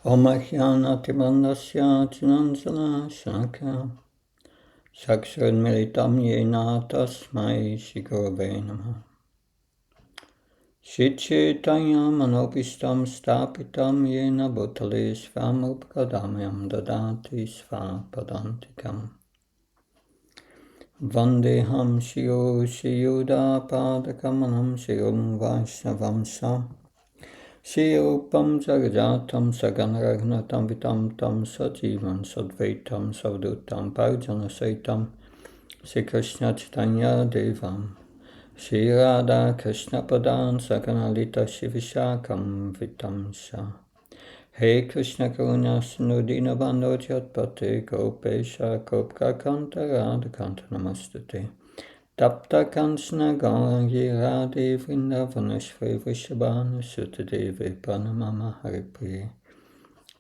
Om Ajnanatimirandasya Tinanjana Shalakaya Chakshurunmilitam Yena Tasmai Shri Gurave Namaha. Shri Chaitanya Manopistam Stapitam Yena Bhutale Svamrupakadamyam Dadati Svapadantikam Vandeham Shri Shri Yuda Padakamanam Shri Vaishnavamsa Shri Rupam Jagajatam Saganaragnatam Vitam Tam Sajivan Sadvaitam Savdutam Parjana Saitam Shri Krishna Chaitanya Devam Shri Radha Krishna Padan Saganalita Shivishakam Vitam Sha Hey Krishna Karuna Sindhu Dinabandho Jatpate Gopesha Gopka Kanta Radha Kanta Namastate Tapta Kanchana Gauri Radhe Vrindavanashri Vrishabhanu Sutadevi Pranamama Haripriye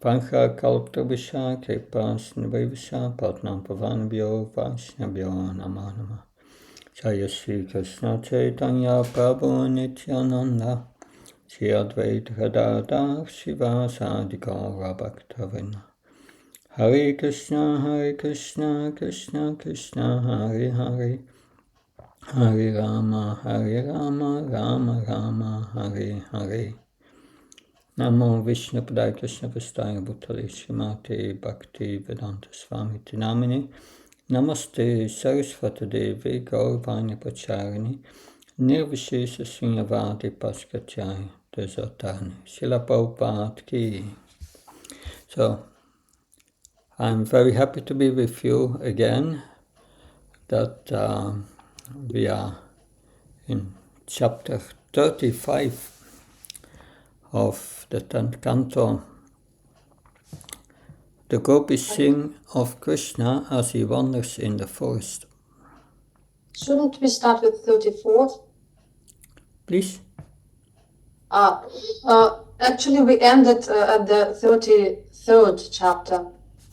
Pancha Kalpta Visha Kripa Snivivasha Patnam Pavanabhyo Vaishnabhyo Namo Namo Jaya Shri Krishna Chaitanya Prabhu Nityananda Shri Advaita Gadadhar Shivasadi Gaura Bhaktavinda Hare Krishna Krishna Krishna Hare Hare Hare Rama, Rama Rama, Hare Hare. Namo Vishnu Padaya Krishna Vistaya Bhutale Srimate Bhaktivedanta Swami Namini. Namaste Saraswati Devi Gauravani Pacharini Nirvishesha Srinyavadi Paskachai Desatani Srila Prabhupada Ki. So, I'm very happy to be with you again. That we are in chapter 35 of the 10th canto. The gopis sing of Krishna as he wanders in the forest. Shouldn't we start with 34th? Please? Actually, we ended at the 33rd chapter.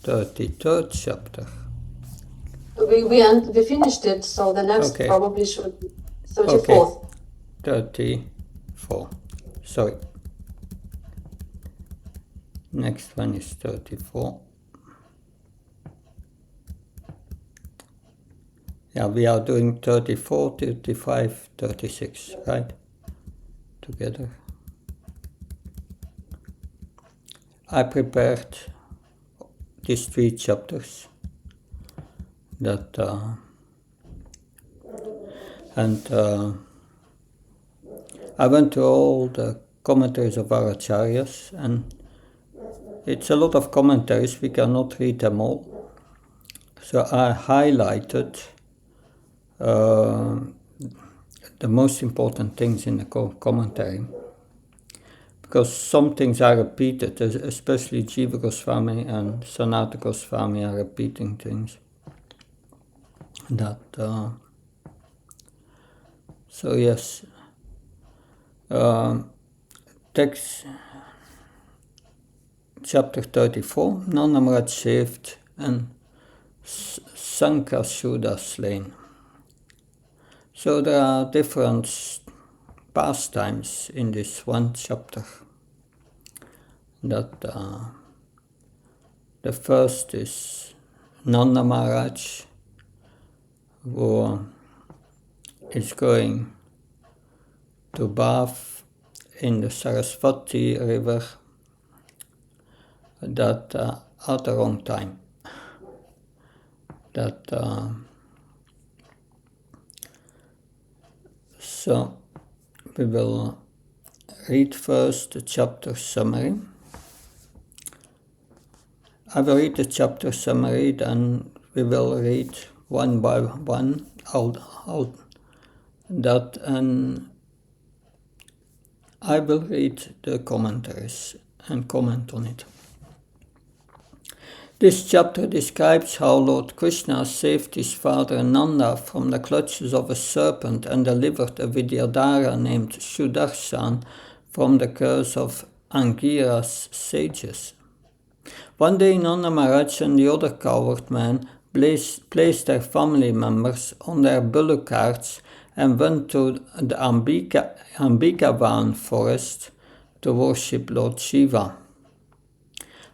33rd chapter. We finished it, so the next probably should be 34th. Okay. 34. Sorry. Next one is 34. Yeah, we are doing 34, 35, 36, right? Together. I prepared these 3 chapters that I went to all the commentaries of our acharyas, and it's a lot of commentaries, we cannot read them all. So I highlighted the most important things in the commentary, because some things are repeated, especially Jiva Goswami and Sanatana Goswami are repeating things. So yes, text chapter 34, Nanda Maharaj saved and Sankashuda slain. So there are different pastimes in this one chapter. That the first is Nanda Maharaj, who is going to bath in the Saraswati river at the wrong time. So we will read first the chapter summary. I will read the chapter summary, then we will read one by one out that, and I will read the commentaries and comment on it. This chapter describes how Lord Krishna saved his father Nanda from the clutches of a serpent and delivered a Vidyadhara named Sudarshan from the curse of Angira's sages. One day Nanda Maharaj and the other coward men placed their family members on their bullock carts and went to the Ambikavan forest to worship Lord Shiva.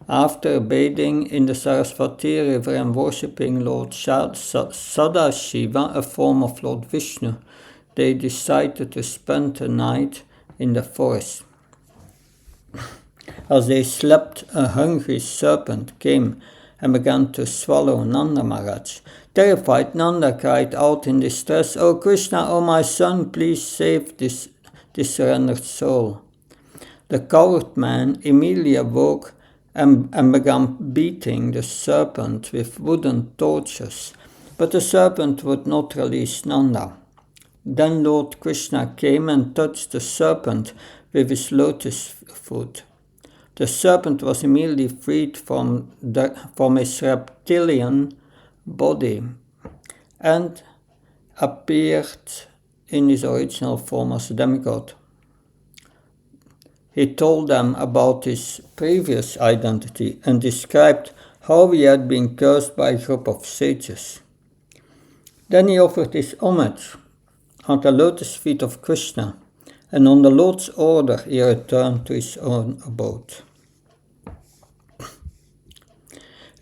After bathing in the Saraswati river and worshipping Lord Sadashiva, a form of Lord Vishnu, they decided to spend the night in the forest. As they slept, a hungry serpent came and began to swallow Nanda Maharaj. Terrified, Nanda cried out in distress, "O Krishna, O my son, please save this surrendered soul." The coward man immediately awoke and began beating the serpent with wooden torches, but the serpent would not release Nanda. Then Lord Krishna came and touched the serpent with his lotus foot. The serpent was immediately freed from his reptilian body and appeared in his original form as a demigod. He told them about his previous identity and described how he had been cursed by a group of sages. Then he offered his homage at the lotus feet of Krishna, and on the Lord's order he returned to his own abode.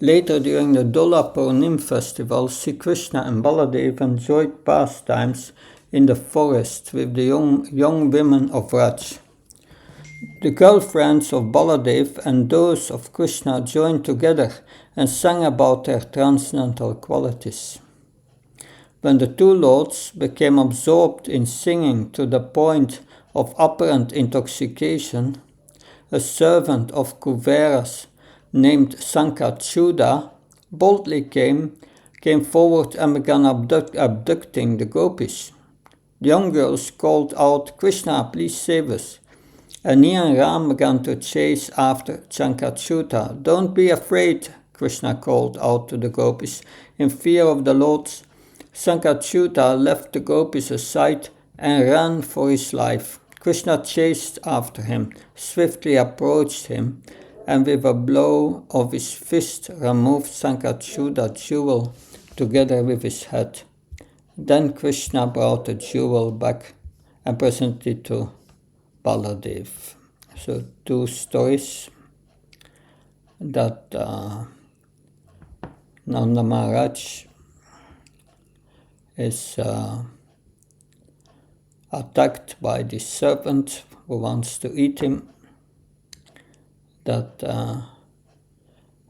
Later, during the Dola Purnim festival, Sri Krishna and Baladev enjoyed pastimes in the forest with the young women of Raj. The girlfriends of Baladev and those of Krishna joined together and sang about their transcendental qualities. When the two lords became absorbed in singing to the point of apparent intoxication, a servant of Kuvera's named Sankachuda boldly came forward and began abducting the gopis. The young girls called out, "Krishna, please save us." And he and Ram began to chase after Sankachuda. "Don't be afraid," Krishna called out to the gopis. In fear of the lords, Sankachuda left the gopis aside and ran for his life. Krishna chased after him, swiftly approached him, and with a blow of his fist removed Sankachuda's jewel together with his head. Then Krishna brought the jewel back and presented it to Baladev. So two stories that Nanda Maharaj is attacked by this serpent who wants to eat him.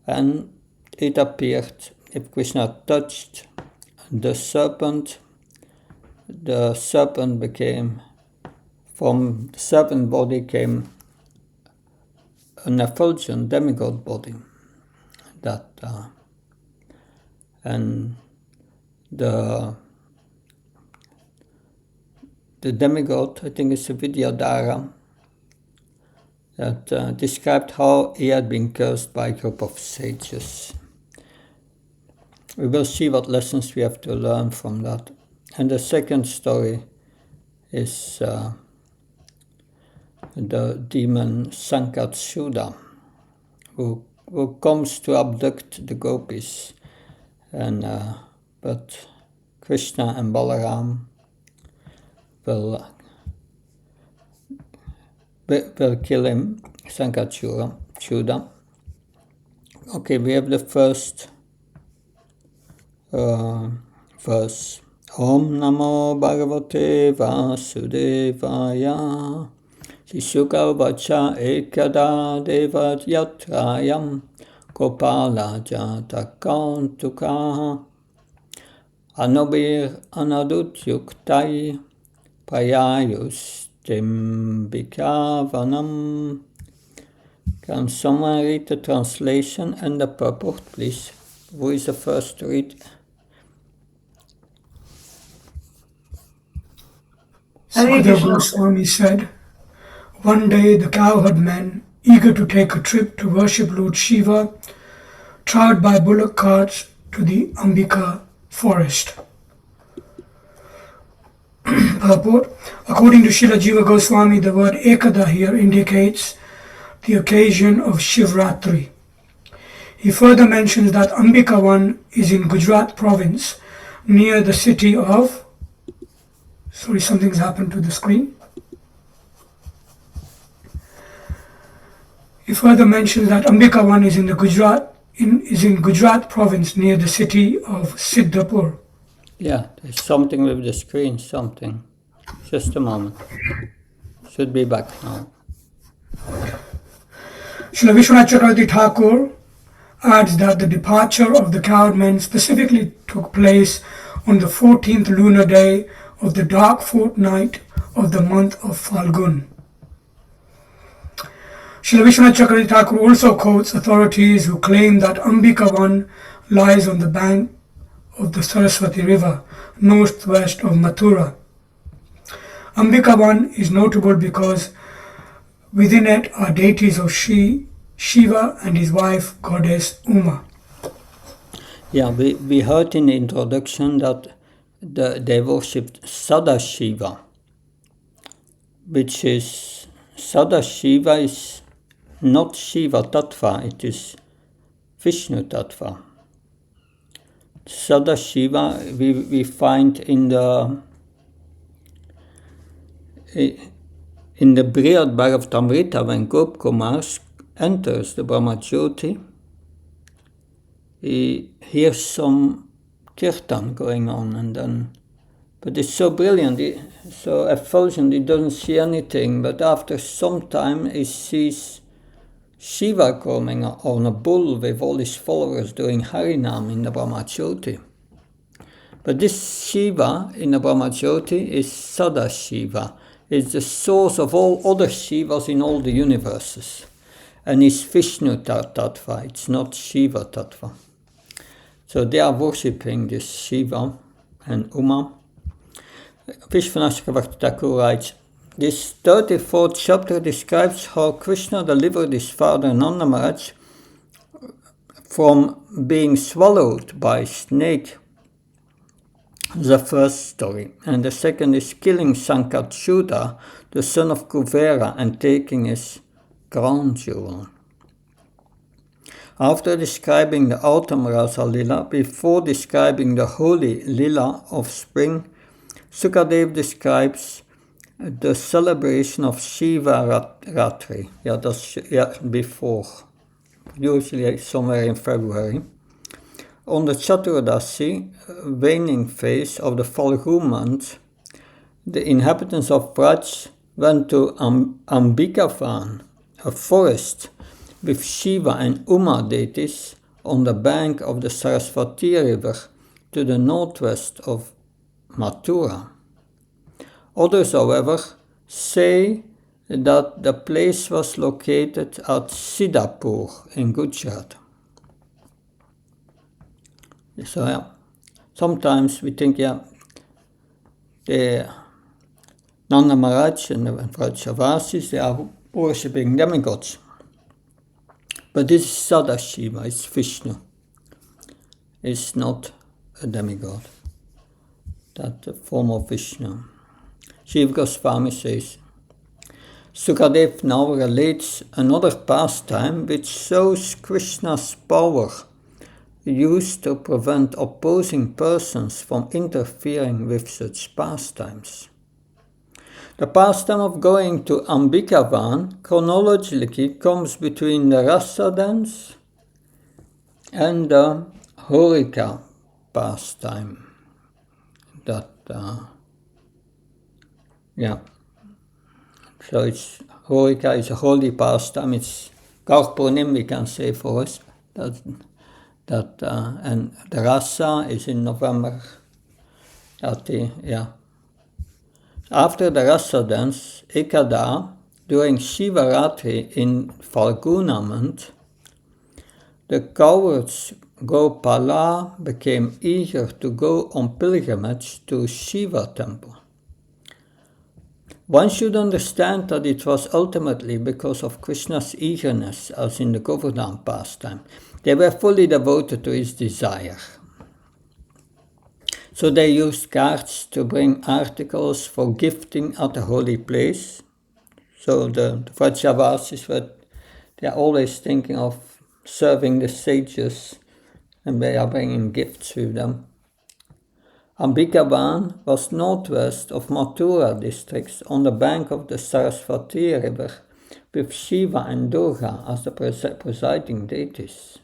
And it appeared if Krishna touched the serpent became, from the serpent body came an effulgent demigod body. And the demigod, I think it's a Vidyadhara, that described how he had been cursed by a group of sages. We will see what lessons we have to learn from that. And the second story is the demon Sankachuda, who comes to abduct the gopis, but Krishna and Balaram will kill him, Sankachuda. Okay, we have the first verse. Om Namo Bhagavate Vasudevaya Sisuka Vacha Ekada Devat Yatrayam Gopala Jata Kantuka Anobir Anadut Yuktai Payayus Timbikavanam. Can someone read the translation and the purport, please? Who is the first to read? Sukadeva Goswami said, one day the cowherd men, eager to take a trip to worship Lord Shiva, traveled by bullock carts to the Ambika forest. Purport. According to Srila Jiva Goswami, the word Ekada here indicates the occasion of Shivratri. He further mentions that Ambika Van is in Gujarat province, near the city of... Sorry, something's happened to the screen. He further mentions that Ambikavan is in Gujarat province near the city of Siddhapur. Yeah, there's something with the screen, something. Just a moment. Should be back now. Srila Vishwanath Chakravarti Thakur adds that the departure of the cowed men specifically took place on the 14th lunar day of the dark fortnight of the month of Falgun. Srila Vishwanath Chakravarti Thakur also quotes authorities who claim that Ambikavan lies on the bank of the Saraswati river, northwest of Mathura. Ambikavan is notable because within it are deities of Shiva and his wife, goddess Uma. Yeah, we heard in the introduction that they worshipped Sadashiva, which is, Sadashiva is not Shiva Tattva, it is Vishnu Tattva. Sadashiva we find in the Brihad Bhagavatamrita when Gopkumar enters the Brahmajyoti. He hears some kirtan going on, and then, but it's so brilliant, so effulgent, he doesn't see anything, but after some time he sees Shiva coming on a bull with all his followers doing Harinam in the Brahmajyoti. But this Shiva in the Brahmajyoti is Sadashiva. It's the source of all other Shivas in all the universes. And it's Vishnu Tattva, it's not Shiva Tattva. So they are worshipping this Shiva and Uma. Vishwanath Chakravarti Thakur writes, this 34th chapter describes how Krishna delivered his father Nanda Maharaj from being swallowed by a snake. The first story. And the second is killing Sankatshuta, the son of Kuvera, and taking his crown jewel. After describing the autumn Rasa Lila, before describing the holy Lila of spring, Sukadev describes the celebration of Shiva Ratri. Before, usually somewhere in February. On the Chaturdasi, waning phase of the Falgu month, the inhabitants of Braj went to Ambikavan, a forest with Shiva and Uma deities on the bank of the Saraswati river to the northwest of Mathura. Others, however, say that the place was located at Siddhapur in Gujarat. So sometimes we think, the Nanda Maharaj and the Vrajavasis, they are worshipping demigods. But this is Sadashiva, it's Vishnu. It's not a demigod. That's a form of Vishnu. Shiva Goswami says, Sukadev now relates another pastime which shows Krishna's power used to prevent opposing persons from interfering with such pastimes. The pastime of going to Ambikavan chronologically comes between the Rasa dance and the Horika pastime. So it's Horika is a holy pastime. It's Karpunim, we can say for us. And the Rasa is in November. After the Rasa dance, Ekada, during Shivaratri in Falguna month, the cowards Gopala became eager to go on pilgrimage to Shiva temple. One should understand that it was ultimately because of Krishna's eagerness, as in the Govardhan pastime. They were fully devoted to his desire. So they used carts to bring articles for gifting at the holy place. So the Vrajavasis they are always thinking of serving the sages, and they are bringing gifts with them. Ambikavan was northwest of Mathura districts on the bank of the Saraswati river, with Shiva and Durga as the presiding deities.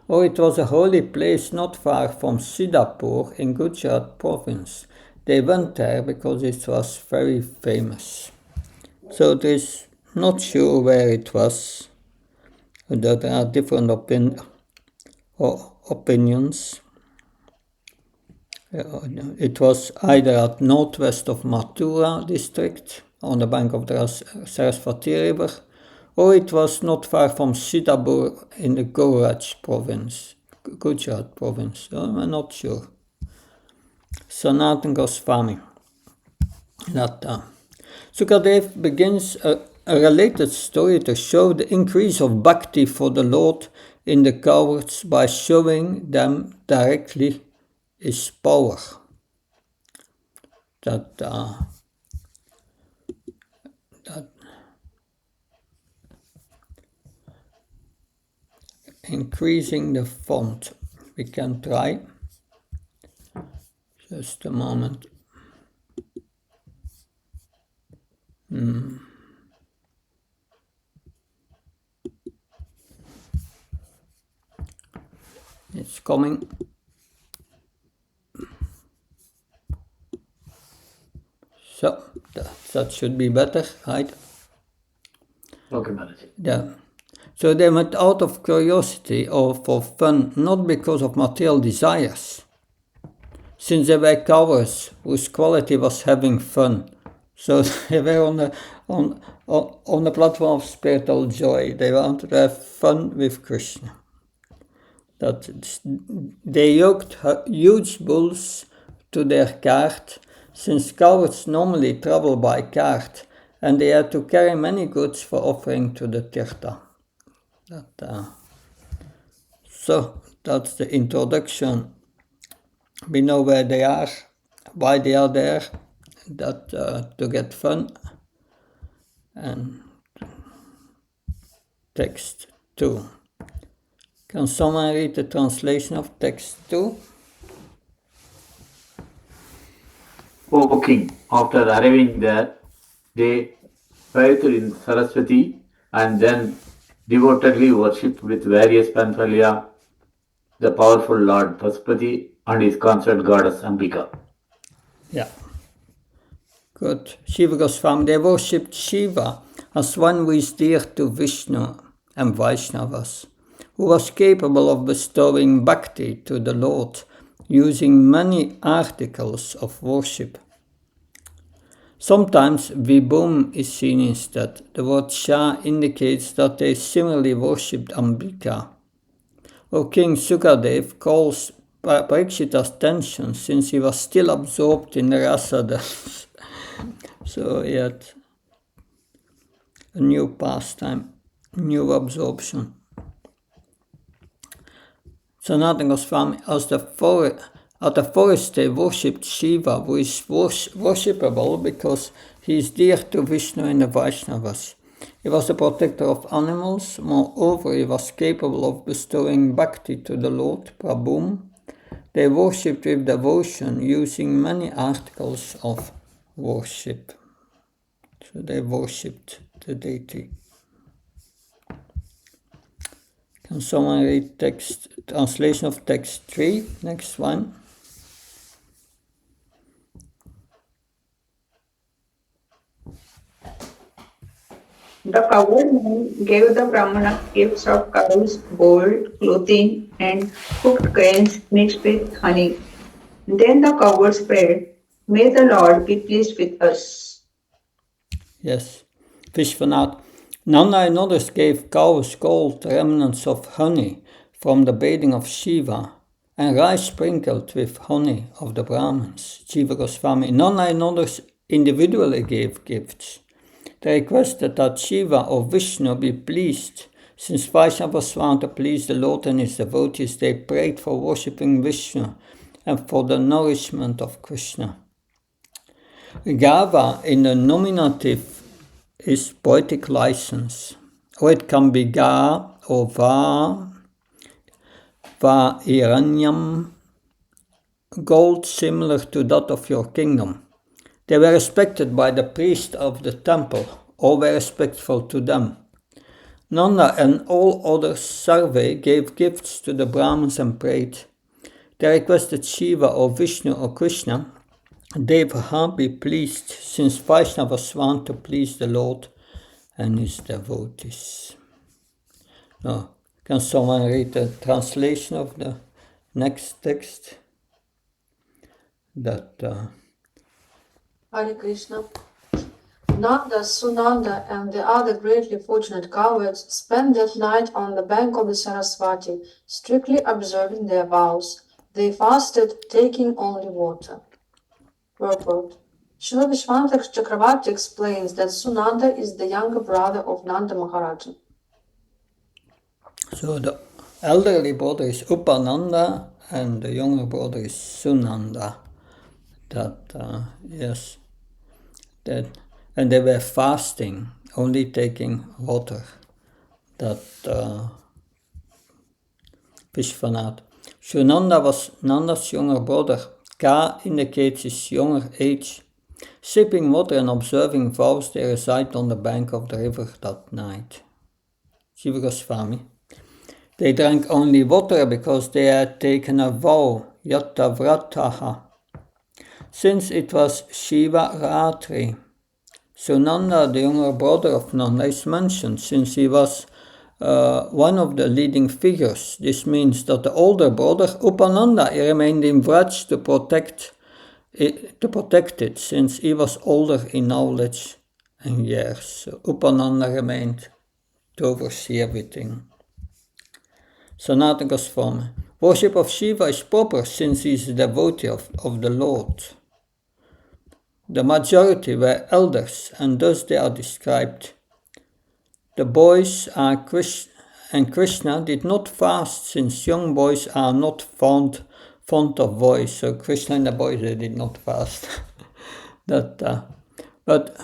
Or it was a holy place not far from Siddhapur in Gujarat province. They went there because it was very famous. So there's not sure where it was. There are different opinions. It was either at northwest of Mathura district on the bank of the Saraswati river, or it was not far from Siddhapur in the Gujarat province. I'm not sure. Sanatana Goswami. Sukadev begins a related story to show the increase of bhakti for the Lord in the cowards by showing them directly his power. That increasing the font. We can try. Just a moment. It's coming. So that should be better, right? Okay, Maharaji. Yeah. So they went out of curiosity or for fun, not because of material desires, since they were cowards whose quality was having fun. So they were on the platform of spiritual joy. They wanted to have fun with Krishna. They yoked huge bulls to their cart, since cowards normally travel by cart, and they had to carry many goods for offering to the Tirtha. So that's the introduction. We know where they are, why they are there, to get fun. And text 2. Can someone read the translation of text 2? O king, after arriving there, they bathed in Saraswati and then devotedly worshipped with various paraphernalia the powerful Lord Paspati and his consort goddess Ambika. Yeah. Good. Shiva Goswami, they worshipped Shiva as one who is dear to Vishnu and Vaishnavas, who was capable of bestowing bhakti to the Lord using many articles of worship. Sometimes Vibhum is seen instead. The word Shah indicates that they similarly worshipped Ambika. O King Sukadev calls Parikshita's attention since he was still absorbed in the rasa dance. So he had a new pastime, new absorption. Sanatana Goswami, at the forest they worshipped Shiva, who is worshipable because he is dear to Vishnu and the Vaishnavas. He was the protector of animals. Moreover, he was capable of bestowing bhakti to the Lord, Prabhu. They worshipped with devotion using many articles of worship. So they worshipped the deity. Can someone read translation of text 3? Next one. The coward man gave the Brahmana gifts of cows, gold, clothing, and cooked grains mixed with honey. Then the cowards prayed, "May the Lord be pleased with us." Yes. Vishwanath. Nanda and others gave cows, gold, remnants of honey from the bathing of Shiva, and rice sprinkled with honey of the Brahmins. Jiva Goswami. Nanda and others individually gave gifts. They requested that Shiva or Vishnu be pleased. Since Vaishnavas want to please the Lord and his devotees, they prayed for worshipping Vishnu and for the nourishment of Krishna. Gava in the nominative is poetic license, or it can be Ga or Va Iranyam, gold similar to that of your kingdom. They were respected by the priest of the temple all were respectful to them. Nanda and all others Sarve gave gifts to the Brahmins and prayed. They requested Shiva or Vishnu or Krishna. Devaha be pleased, since Vaishnavas want to please the Lord and his devotees. Now, can someone read the translation of the next text? Hare Krishna. Nanda, Sunanda, and the other greatly fortunate cowards spent that night on the bank of the Saraswati, strictly observing their vows. They fasted, taking only water. Purport. Srila Vishwanath Chakravarti explains that Sunanda is the younger brother of Nanda Maharaja. So the elderly brother is Upananda and the younger brother is Sunanda. And they were fasting, only taking water. Vishwanath. Sunanda was Nanda's younger brother. Ka indicates his younger age. Sipping water and observing vows, they reside on the bank of the river that night. Jiva Goswami. They drank only water because they had taken a vow, Yatta Vrataha. Since it was Shiva Ratri, Sunanda, the younger brother of Nanda, is mentioned since he was one of the leading figures. This means that the older brother, Upananda, remained in Vraj to protect it since he was older in knowledge and years. So Upananda remained to oversee everything. Sanatana Goswami. Worship of Shiva is proper since he is a devotee of the Lord. The majority were elders, and thus they are described. The boys are and Krishna did not fast, since young boys are not fond of voice. So Krishna and the boys, they did not fast. But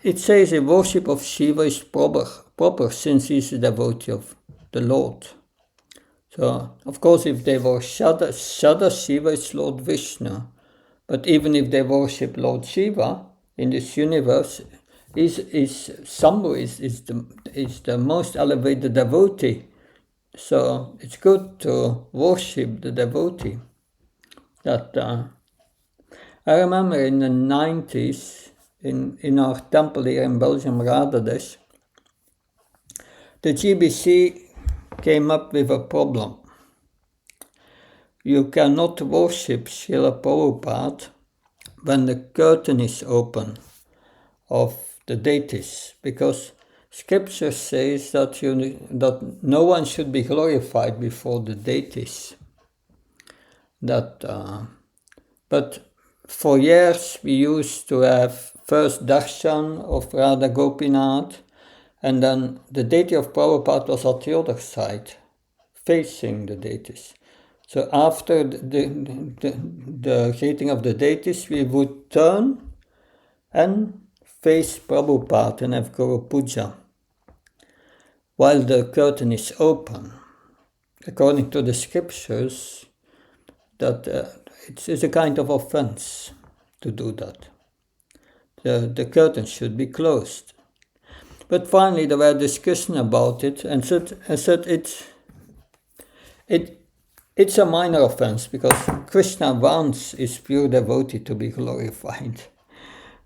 it says the worship of Shiva is proper since he is a devotee of the Lord. So, of course, if they were Shada Shiva is Lord Vishnu. But even if they worship Lord Shiva in this universe, Sambhu is the most elevated devotee. So it's good to worship the devotee. I remember in the 90s, in our temple here in Belgium, Radhadesh, the GBC came up with a problem. You cannot worship Srila Prabhupada when the curtain is open of the deities, because scripture says that no one should be glorified before the deities. But for years we used to have first darshan of Radha Gopinath, and then the deity of Prabhupada was at the other side, facing the deities. So after the greeting of the deities, we would turn and face Prabhupada and have Guru Puja while the curtain is open. According to the scriptures, that it's a kind of offense to do that. The curtain should be closed. But finally there were discussion about it and said it's a minor offense because Krishna wants his pure devotee to be glorified.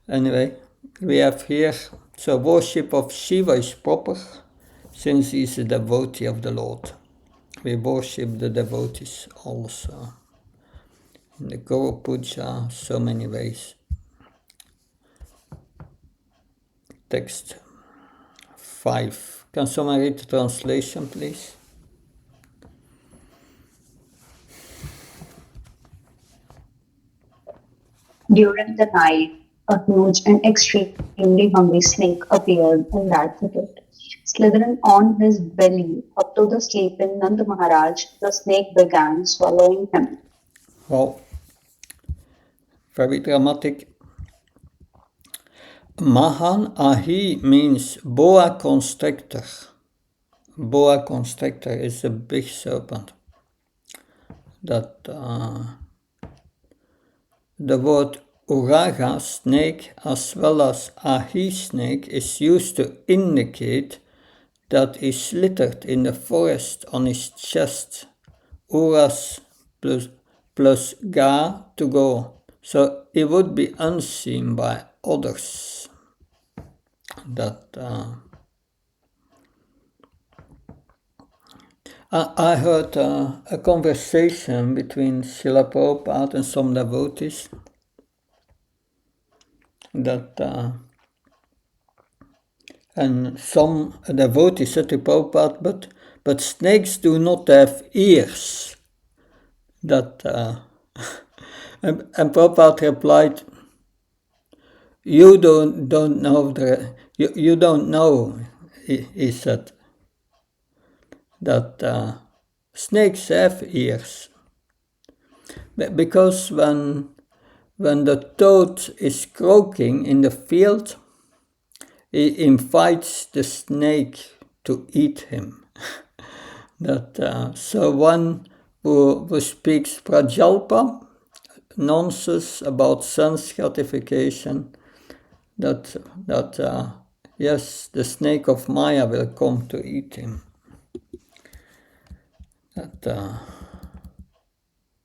Anyway, we have here, so worship of Shiva is proper since he is a devotee of the Lord. We worship the devotees also. In the Guru Puja, so many ways. Text 5. Can someone read the translation, please? During the night, a huge and extremely hungry snake appeared in that thicket. Slithering on his belly up to the sleeping Nanda Maharaj, the snake began swallowing him. Well, very dramatic. Mahan Ahi means boa constrictor. Boa constrictor is a big serpent. The word Uraga snake as well as Ahi snake is used to indicate that he slittered in the forest on his chest. Uras plus ga to go, so he would be unseen by others. I heard a conversation between Srila Prabhupada and some devotees and some devotees said to Prabhupada, but snakes do not have ears. And Prabhupada replied, you don't know you don't know, he said, that snakes have ears. Because when the toad is croaking in the field, he invites the snake to eat him. So one who speaks prajalpa, nonsense about sense gratification, yes, the snake of Maya will come to eat him.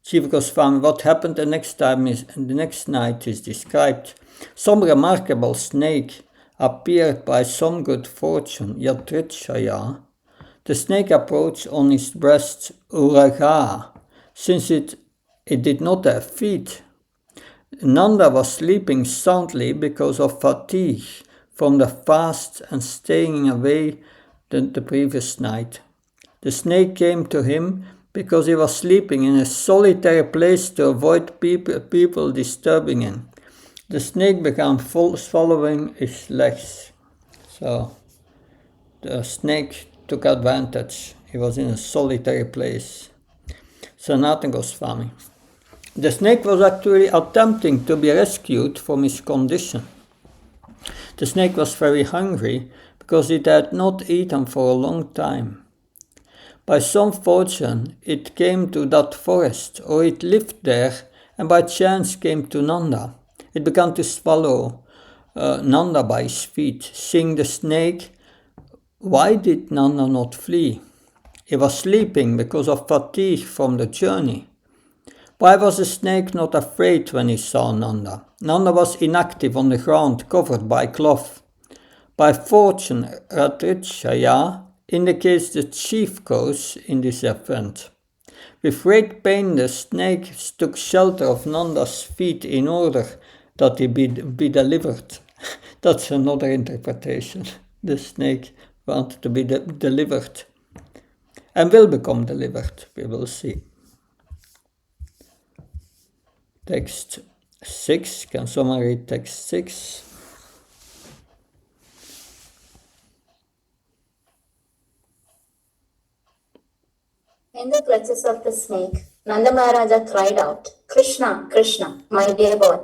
Jiva Goswami, what happened the next night is described. Some remarkable snake appeared by some good fortune, Yatricchaya. The snake approached on his breast Uraga, since it did not have feet. Nanda was sleeping soundly because of fatigue from the fast and staying away the previous night. The snake came to him because he was sleeping in a solitary place to avoid people disturbing him. The snake began swallowing his legs. So the snake took advantage. He was in a solitary place. Sanatana Goswami. The snake was actually attempting to be rescued from his condition. The snake was very hungry because it had not eaten for a long time. By some fortune it came to that forest, or it lived there, and by chance came to Nanda. It began to swallow Nanda by his feet, saying the snake, why did Nanda not flee? He was sleeping because of fatigue from the journey. Why was the snake not afraid when he saw Nanda? Nanda was inactive on the ground, covered by cloth. By fortune, Ratrichaya indicates the chief cause in this event. With great pain, the snake took shelter of Nanda's feet in order that he be delivered. That's another interpretation. The snake wanted to be delivered and will become delivered, we will see. Text 6, can someone read text 6? In the clutches of the snake, Nanda Maharaja cried out, Krishna, Krishna, my dear boy,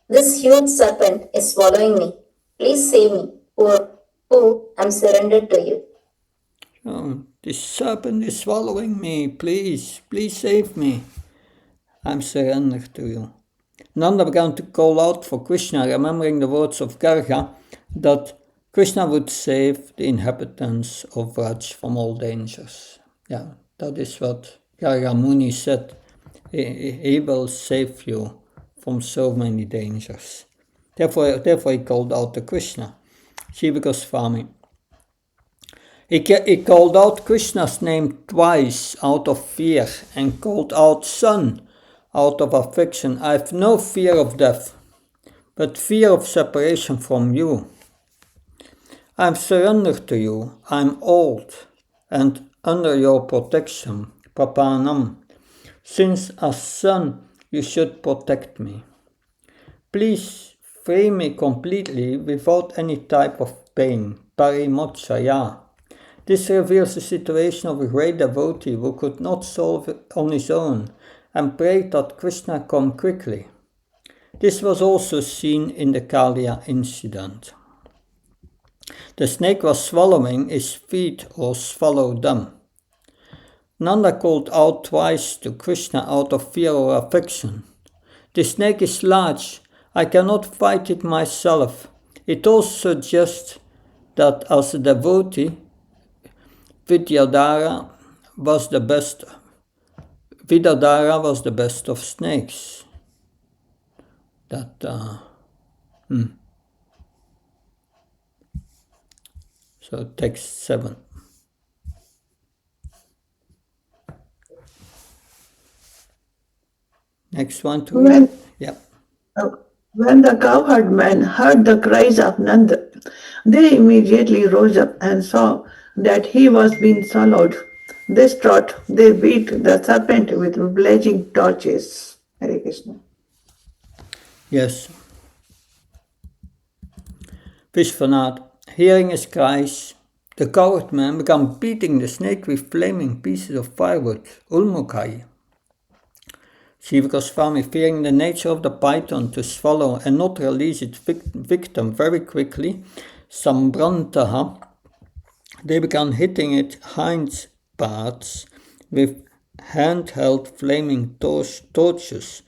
this huge serpent is swallowing me. Please save me, who am surrendered to you. Oh, this serpent is swallowing me. Please save me. I'm surrendered to you. Nanda began to call out for Krishna, remembering the words of Garga that Krishna would save the inhabitants of Vraj from all dangers. Yeah, that is what Garga Muni said. He will save you from so many dangers. Therefore he called out to Krishna. Jiva Goswami. He called out Krishna's name twice out of fear and called out Son out of affection. I have no fear of death, but fear of separation from you. I am surrendered to you. I am old and under your protection, Papanam. Since as son, you should protect me. Please free me completely without any type of pain, Parimochaya. This reveals the situation of a great devotee who could not solve it on his own and prayed that Krishna come quickly. This was also seen in the Kalia incident. The snake was swallowing his feet or swallowed them. Nanda called out twice to Krishna out of fear or affection. The snake is large I cannot fight it myself. It also suggests that as a devotee, Vidadara was the best of snakes. So text 7. Next one to read. Yeah. When the cowherd men heard the cries of Nanda, they immediately rose up and saw that he was being swallowed. Distraught, they beat the serpent with blazing torches. Hare Krishna. Yes. Vishwanath, hearing his cries, the coward man began beating the snake with flaming pieces of firewood, ulmukai. Shiva Goswami, fearing the nature of the python to swallow and not release its victim very quickly, Sambrantaha, they began hitting its hind parts with handheld flaming torches,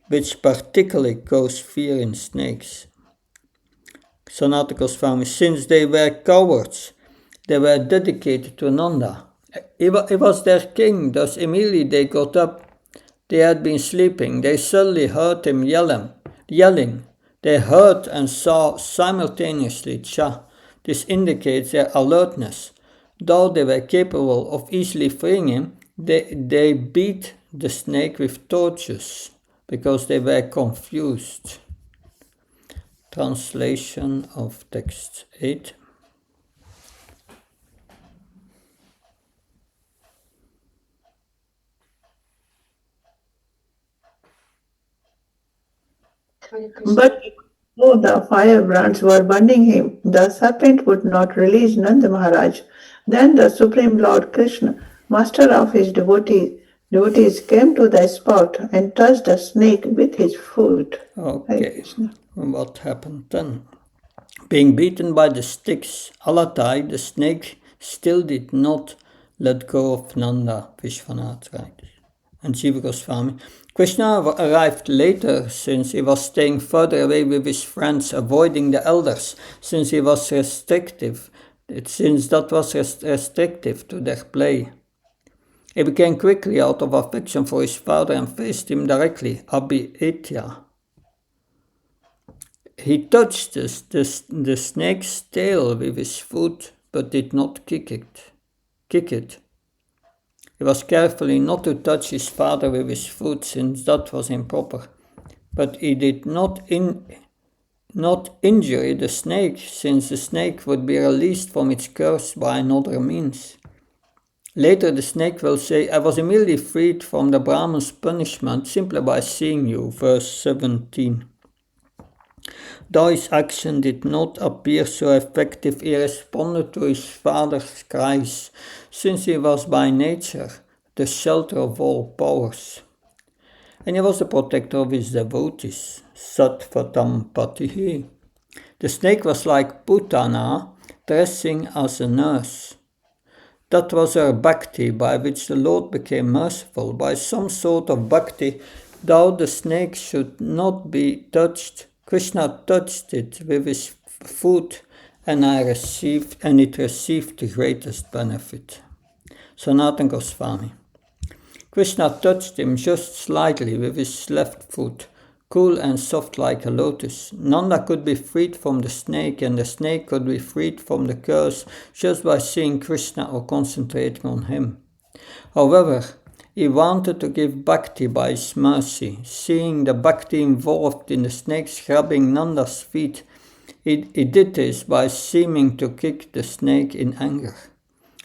which particularly cause fear in snakes. Sanatana Goswami, since they were cowards, they were dedicated to Nanda. He was their king, thus immediately they got up. They had been sleeping. They suddenly heard him yelling. They heard and saw simultaneously Cha. This indicates their alertness. Though they were capable of easily freeing him, they beat the snake with torches because they were confused. Translation of text 8. But though the firebrands were burning him, the serpent would not release Nanda Maharaj. Then the Supreme Lord Krishna, master of his devotees came to the spot and touched the snake with his foot. Okay, what happened then? Being beaten by the sticks, Alatai, the snake, still did not let go of Nanda, Vishwanath writes. And Jiva Goswami. Krishna arrived later since he was staying further away with his friends, avoiding the elders, since that was restrictive to their play. He became quickly out of affection for his father and faced him directly, Abhietya. He touched the snake's tail with his foot, but did not kick it. He was careful not to touch his father with his foot, since that was improper. But he did not injure the snake, since the snake would be released from its curse by another means. Later the snake will say, I was immediately freed from the Brahman's punishment simply by seeing you, verse 17. Though his action did not appear so effective, he responded to his father's cries, since he was by nature the shelter of all powers. And he was the protector of his devotees, Sattvatam Patihi. The snake was like Putana, dressing as a nurse. That was her bhakti, by which the Lord became merciful. By some sort of bhakti, though the snake should not be touched, Krishna touched it with his foot, and it received the greatest benefit. Sanatana Goswami. Krishna touched him just slightly with his left foot, cool and soft like a lotus. Nanda could be freed from the snake, and the snake could be freed from the curse just by seeing Krishna or concentrating on him. However, he wanted to give bhakti by his mercy. Seeing the bhakti involved in the snake's grabbing Nanda's feet, he did this by seeming to kick the snake in anger.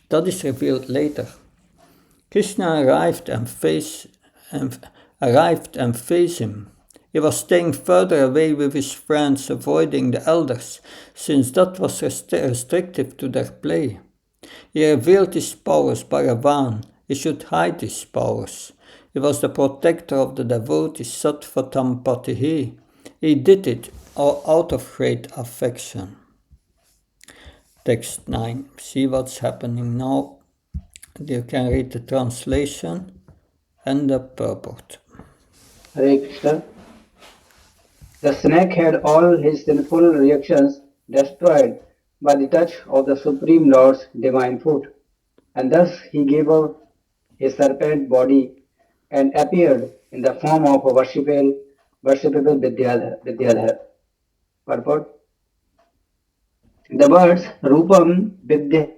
That is revealed later. Krishna arrived and faced him. He was staying further away with his friends, avoiding the elders, since that was restrictive to their play. He revealed his powers, Bhagavan. He should hide his powers. He was the protector of the devotees, Sattvatam Patihi. He did it out of great affection. Text 9. See what's happening now. You can read the translation and the purport. Hare Krishna. The snake had all his sinful reactions destroyed by the touch of the Supreme Lord's divine foot, and thus he gave up his serpent body and appeared in the form of a worshipable Vidyadhar. Purport. The words Rupam Vidya.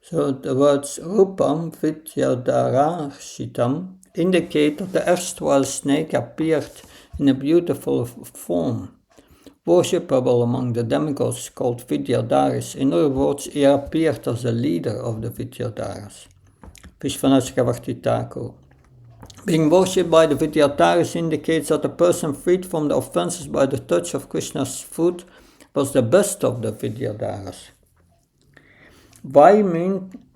So the words Rupam Vidyadhara Shitam indicate that the erstwhile snake appeared in a beautiful form, worshipable among the demigods called Vidyadharis. In other words, he appeared as a leader of the Vidyadharas. Vishvanachkavartitako. Being worshipped by the Vidyadharis indicates that a person freed from the offenses by the touch of Krishna's foot was the best of the Vidyadharas. VIHE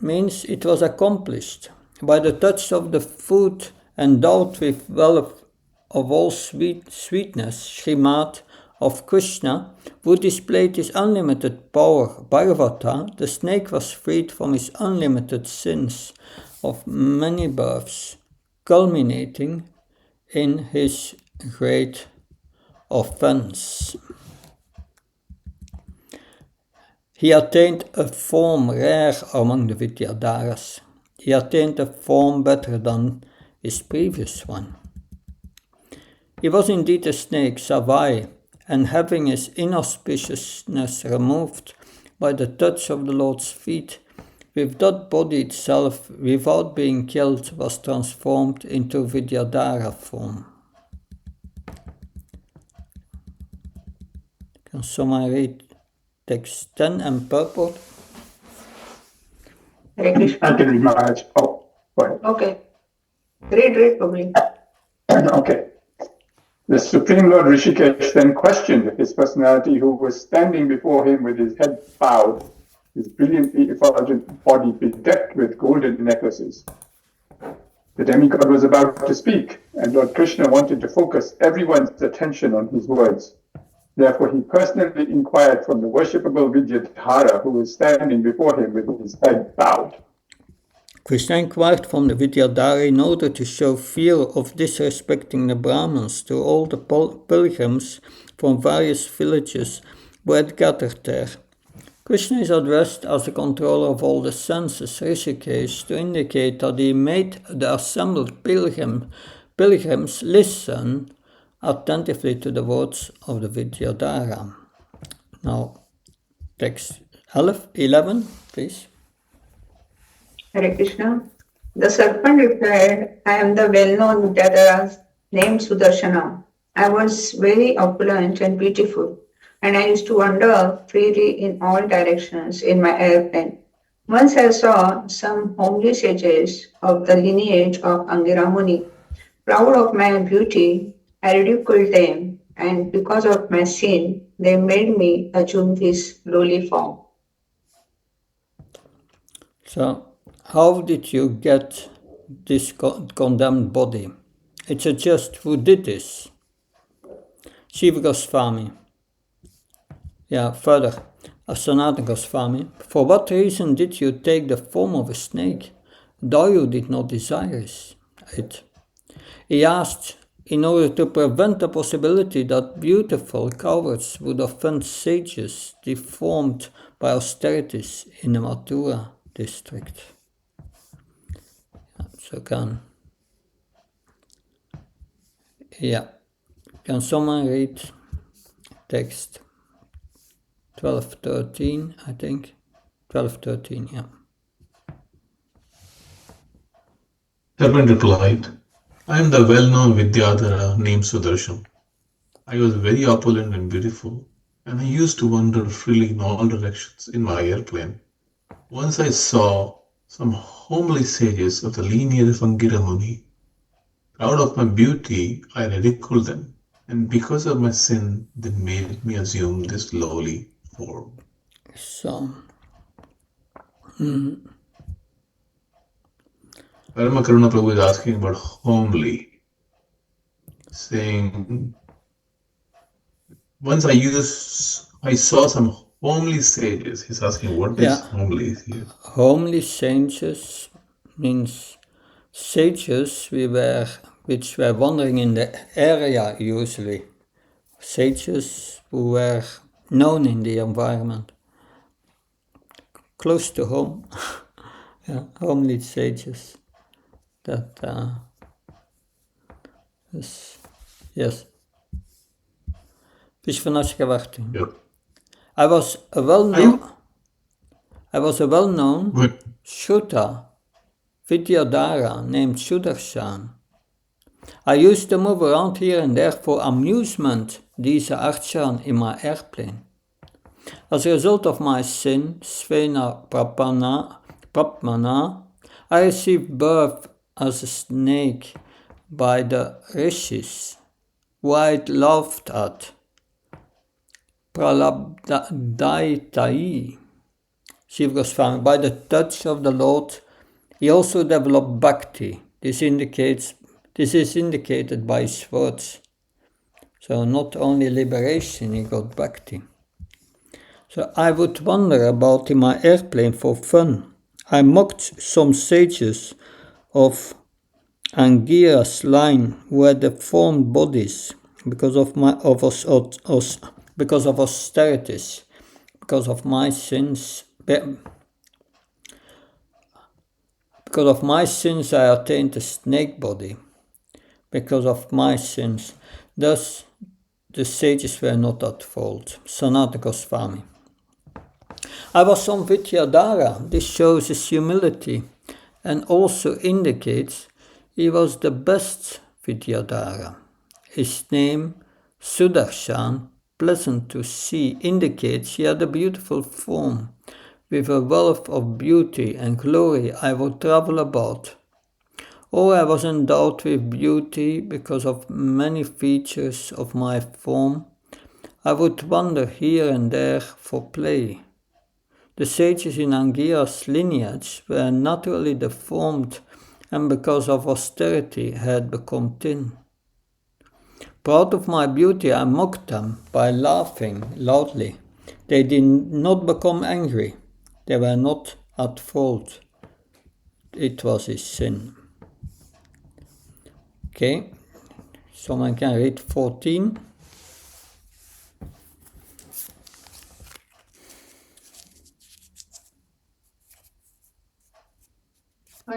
means it was accomplished. By the touch of the foot endowed with wealth of all sweetness, Srimad of Krishna, who displayed his unlimited power, Bhagavata, the snake was freed from his unlimited sins of many births, culminating in his great offense. He attained a form rare among the Vidyadharas. He attained a form better than his previous one. He was indeed a snake, Savai, and having his inauspiciousness removed by the touch of the Lord's feet, with that body itself, without being killed, was transformed into Vidyadhara form. Can someone read text 10 and purport? Hare Krishna. I can read Maharaj. Oh, go ahead. Okay. Read, Prabhu. Okay. The Supreme Lord Rishikesh then questioned his personality, who was standing before him with his head bowed, his brilliantly effulgent body bedecked with golden necklaces. The demigod was about to speak, and Lord Krishna wanted to focus everyone's attention on his words. Therefore, he personally inquired from the worshipable Vidyadhara, who was standing before him with his head bowed. Krishna inquired from the Vidyadhara in order to show fear of disrespecting the Brahmins to all the pilgrims from various villages who had gathered there. Krishna is addressed as the controller of all the senses, Rishikesh, to indicate that he made the assembled pilgrims listen attentively to the words of the Vidyadhara. Now, text 11, please. Hare Krishna. The serpent replied, I am the well-known Vidyadhara named Sudarshana. I was very opulent and beautiful, and I used to wander freely in all directions in my airplane. Once I saw some homely sages of the lineage of Angira Muni. Proud of my beauty, I ridiculed them, and because of my sin, they made me assume this lowly form. So, how did you get this condemned body? It suggests who did this. Shiva Goswami. Yeah, further. Sanatana Goswami. For what reason did you take the form of a snake, though you did not desire it? He asked, in order to prevent the possibility that beautiful cowards would offend sages deformed by austerities in the Mathura district. So can someone read text 12:13, I think? 12:13, yeah. Serpent replied, I am the well-known Vidyadhara named Sudarshan. I was very opulent and beautiful, and I used to wander freely in all directions in my airplane. Once I saw some homely sages of the lineage of Angira Muni. Proud of my beauty, I ridiculed them, and because of my sin, they made me assume this lowly form. So, Parama Karuna Prabhu is asking about homely, saying, once I saw some homely sages. He's asking, what is homely here? Homely sages means sages which were wandering in the area usually. Sages who were known in the environment, close to home. Yeah, homely sages. That yes. Vishvanashkavarti. Yeah. I was a well-known Shuddha Vidyadhara named Sudarshan. I used to move around here and there for amusement, Disa Archan, in my airplane. As a result of my sin, Svena Prapmana, I received birth as a snake by the rishis, who I laughed at. Pralabdaitai. Shiva Goswami, by the touch of the Lord, he also developed bhakti. This is indicated by his words. So not only liberation, he got bhakti. So I would wander about in my airplane for fun. I mocked some sages of Angira's line who had deformed bodies because of austerities, because of my sins. Because of my sins I attained a snake body. Because of my sins. Thus the sages were not at fault. Sanatana Goswami. I was some Vidyadhara. This shows his humility and also indicates he was the best Vidyadhara. His name, Sudarshan, pleasant to see, indicates he had a beautiful form. With a wealth of beauty and glory I would travel about. Or I was endowed with beauty because of many features of my form. I would wander here and there for play. The sages in Angira's lineage were naturally deformed and because of austerity had become thin. Proud of my beauty, I mocked them by laughing loudly. They did not become angry. They were not at fault. It was his sin. Okay, someone can read 14.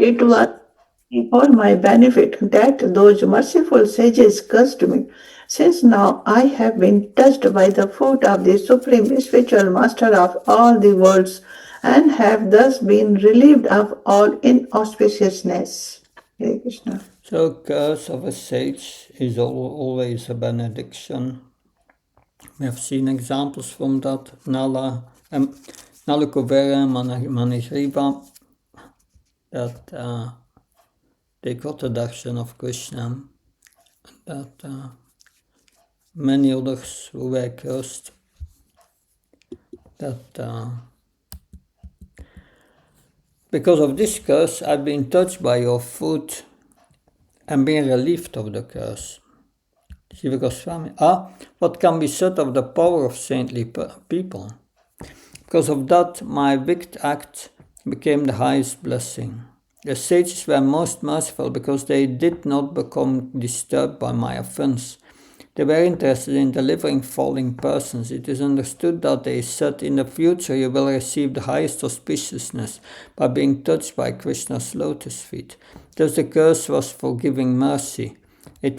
It was for my benefit that those merciful sages cursed me, since now I have been touched by the foot of the Supreme Spiritual Master of all the worlds, and have thus been relieved of all inauspiciousness. Hare Krishna. So curse of a sage is always a benediction. We have seen examples from that. Nala Kuvera and Manigriva, that they got the darshan of Krishna, that many others who were cursed, that because of this curse I've been touched by your foot and been relieved of the curse. Shiva Goswami. What can be said of the power of saintly people? Because of that, my wicked act became the highest blessing. The sages were most merciful because they did not become disturbed by my offense. They were interested in delivering falling persons. It is understood that they said, in the future you will receive the highest auspiciousness by being touched by Krishna's lotus feet. Thus the curse was for giving mercy. I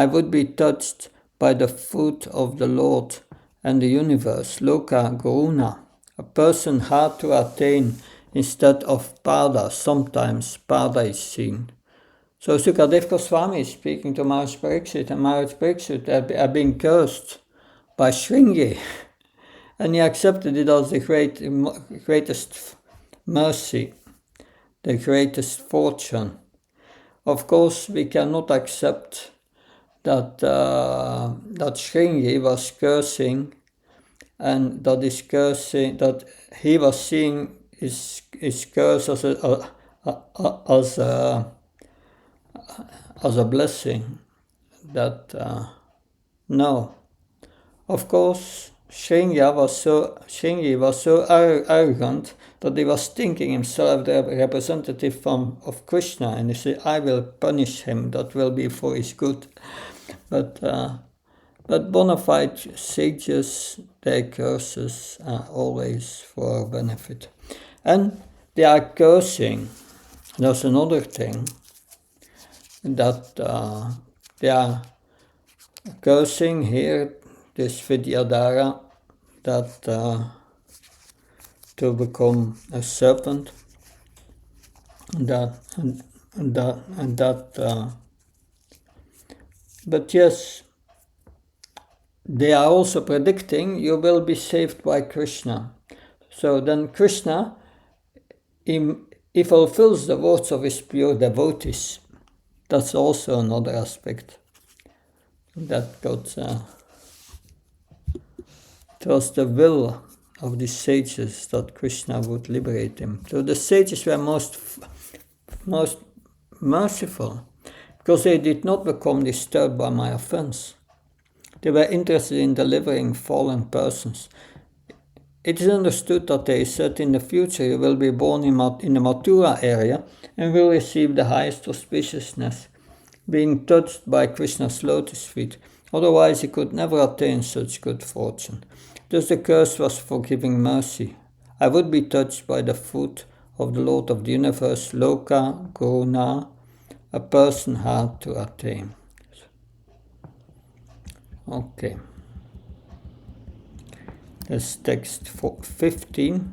would be touched by the foot of the Lord and the universe, Loka Guruna. A person hard to attain instead of Pada. Sometimes Pada is seen. So Sukadev Goswami is speaking to Maharaj Pariksit, and Maharaj Pariksit had been cursed by Shringi, and he accepted it as the greatest mercy, the greatest fortune. Of course, we cannot accept that Shringi was cursing, and that he was seeing his curse as a blessing. That no, of course, Shringi was so arrogant that he was thinking himself the representative of Krishna, and he said, I will punish him, that will be for his good. But bona fide sages, their curses are always for our benefit. And they are cursing. That's another thing, that they are cursing here, this Vidyadhara, that to become a serpent, but yes, they are also predicting you will be saved by Krishna. So then Krishna, he fulfills the words of his pure devotees. That's also another aspect that God, it was the will of the sages that Krishna would liberate him. So the sages were most merciful, because they did not become disturbed by my offense. They were interested in delivering fallen persons. It is understood that they said in the future you will be born in the Mathura area and will receive the highest auspiciousness, being touched by Krishna's lotus feet. Otherwise he could never attain such good fortune. Thus the curse was for giving mercy. I would be touched by the foot of the Lord of the universe, Loka Guna, a person had to attain. Okay. That's text 15.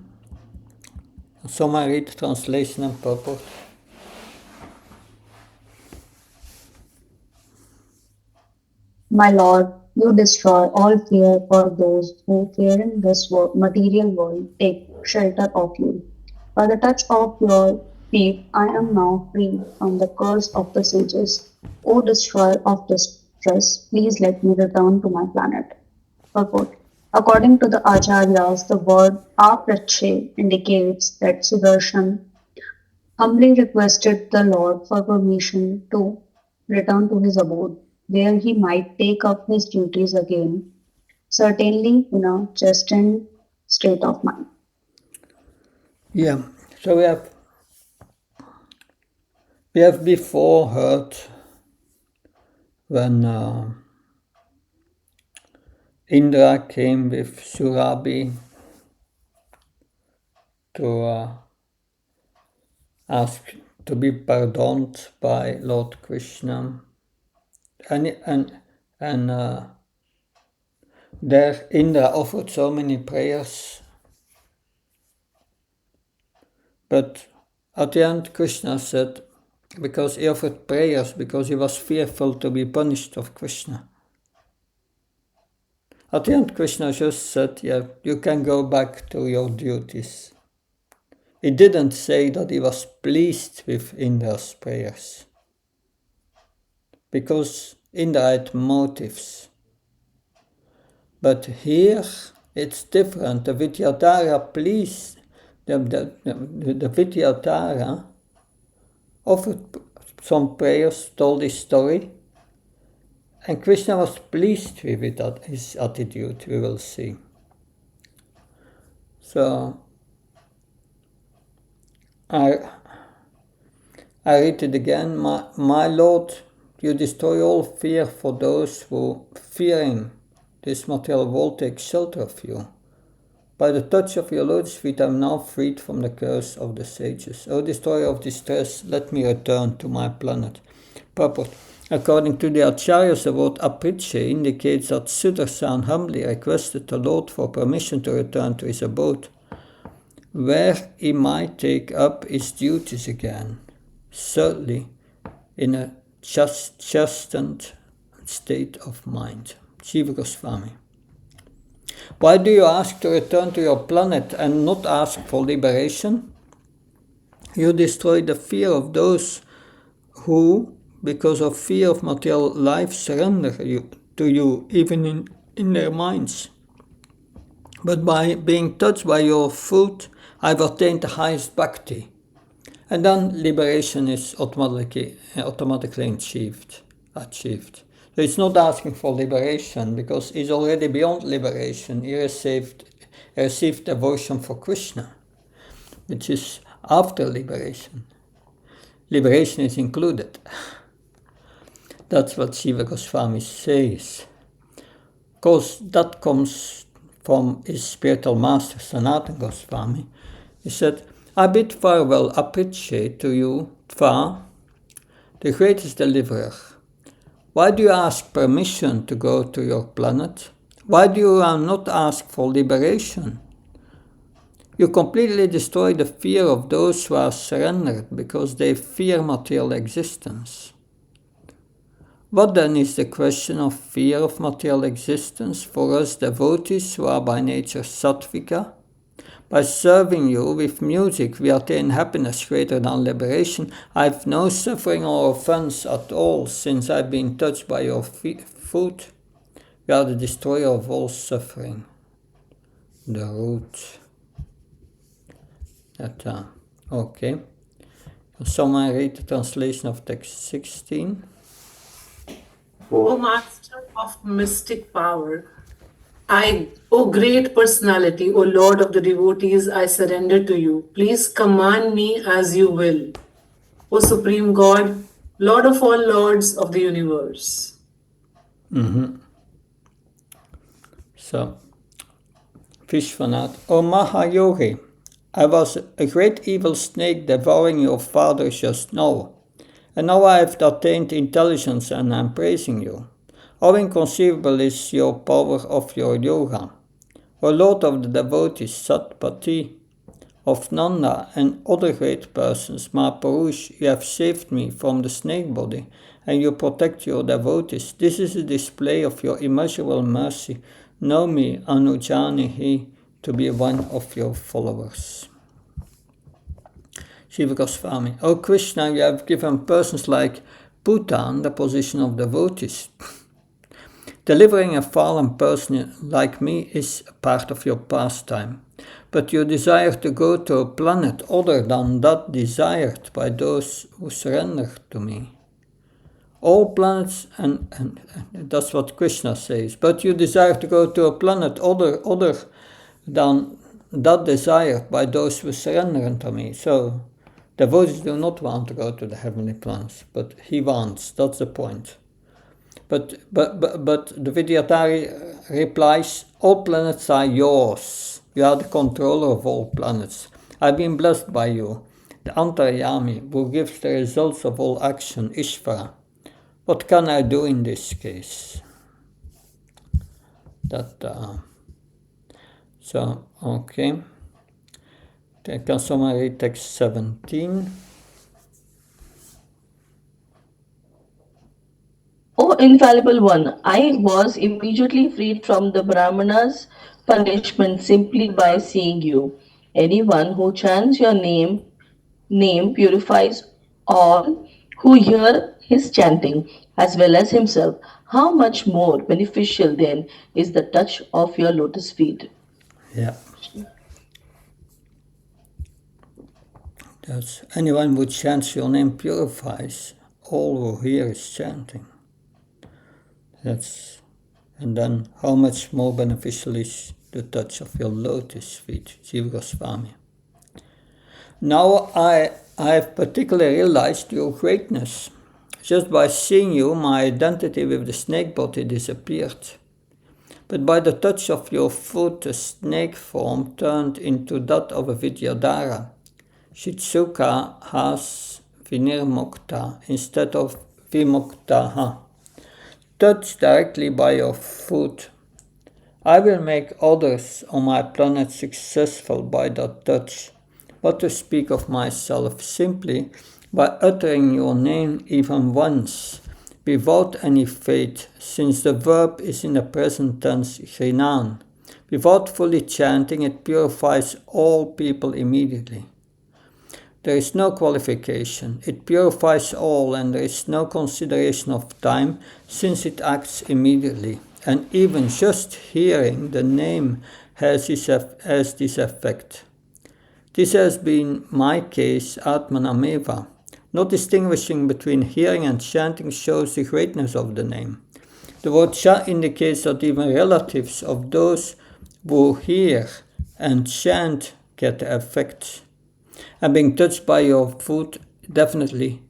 Summary, translation and purport. My Lord, you destroy all fear for those who, fearing this material world, take shelter of you. By the touch of your feet, I am now free from the curse of the sages. O destroyer of distress, please let me return to my planet. Purport. According to the Acharyas, the word aprache indicates that Sudarshan humbly requested the Lord for permission to return to his abode, where he might take up his duties again, certainly in a chastened state of mind. Yeah, so we have before heard when Indra came with Surabhi to ask to be pardoned by Lord Krishna, and there Indra offered so many prayers, but at the end Krishna said, because he offered prayers because he was fearful to be punished of Krishna. At the end Krishna just said, yeah, you can go back to your duties. He didn't say that he was pleased with Indra's prayers, because Indra had motives. But here it's different. The Vidyadhara pleased, the Vidyadhara offered some prayers, told his story, and Krishna was pleased with it, his attitude, we will see. So I read it again. My Lord, you destroy all fear for those who, fearing this material world, take shelter of you. By the touch of your lotus feet, I am now freed from the curse of the sages. O destroyer of distress, let me return to my planet. Purport. According to the Acharyas, the word apriche indicates that Sudarshan humbly requested the Lord for permission to return to his abode, where he might take up his duties again, certainly in a chastened state of mind. Jiva Goswami. Why do you ask to return to your planet and not ask for liberation? You destroy the fear of those who, because of fear of material life, surrender to you, even in their minds. But by being touched by your foot, I've attained the highest bhakti. And then liberation is automatically achieved. So it's not asking for liberation, because he's already beyond liberation. He received devotion for Krishna. which is after liberation. Liberation is included. That's what Shiva Goswami says. Of course, that comes from his spiritual master, Sanatana Goswami. He said, I bid farewell appreciate to you, Tva, the greatest deliverer. Why do you ask permission to go to your planet? Why do you not ask for liberation? You completely destroy the fear of those who are surrendered because they fear material existence. What then is the question of fear of material existence for us devotees who are by nature sattvika? By serving you with music, we attain happiness greater than liberation. I have no suffering or offense at all since I've been touched by your food. You are the destroyer of all suffering. The root. Okay. Someone read the translation of text 16. O Master of mystic power, O great personality, O Lord of the devotees, I surrender to you. Please command me as you will. O Supreme God, Lord of all lords of the universe. So, Vishwanath, O Mahayogi, I was a great evil snake devouring your father just now, and now I have attained intelligence and I am praising you. How inconceivable is your power of your yoga. O Lord of the devotees, Satpati, of Nanda and other great persons, Mahapurush, you have saved me from the snake body, and you protect your devotees. This is a display of your immeasurable mercy. Know me, Anujanihi, to be one of your followers. Shiva Goswami, O Krishna, you have given persons like Bhutan the position of devotees. Delivering a fallen person like me is a part of your pastime, but you desire to go to a planet other than that desired by those who surrender to me. All planets, and that's what Krishna says, but you desire to go to a planet other than that desired by those who surrender to me. So, devotees do not want to go to the heavenly planets, but he wants, that's the point. But the Vidyadhari replies, all planets are yours. You are the controller of all planets. I've been blessed by you, the Antaryami, who gives the results of all action, Ishvara. What can I do in this case? Okay. Can someone read text 17? O infallible one, I was immediately freed from the Brahmana's punishment simply by seeing you. Anyone who chants your name purifies all who hear his chanting as well as himself. How much more beneficial then is the touch of your lotus feet? Yeah. That's anyone who chants your name purifies all who hear his chanting. And then how much more beneficial is the touch of your lotus feet, Jiva Goswami. Now I have particularly realized your greatness. Just by seeing you, my identity with the snake body disappeared. But by the touch of your foot, the snake form turned into that of a Vidyadhara. Shitsuka has vinirmukta instead of vimuktaha. Touch directly by your foot. I will make others on my planet successful by that touch. What to speak of myself, simply by uttering your name even once, without any faith, since the verb is in the present tense Hrinan. Without fully chanting, it purifies all people immediately. There is no qualification. It purifies all, and there is no consideration of time, since it acts immediately. And even just hearing the name has this effect. This has been my case, Atmanameva. Not distinguishing between hearing and chanting shows the greatness of the name. The word cha indicates that even relatives of those who hear and chant get the effect And being touched by your foot, definitely,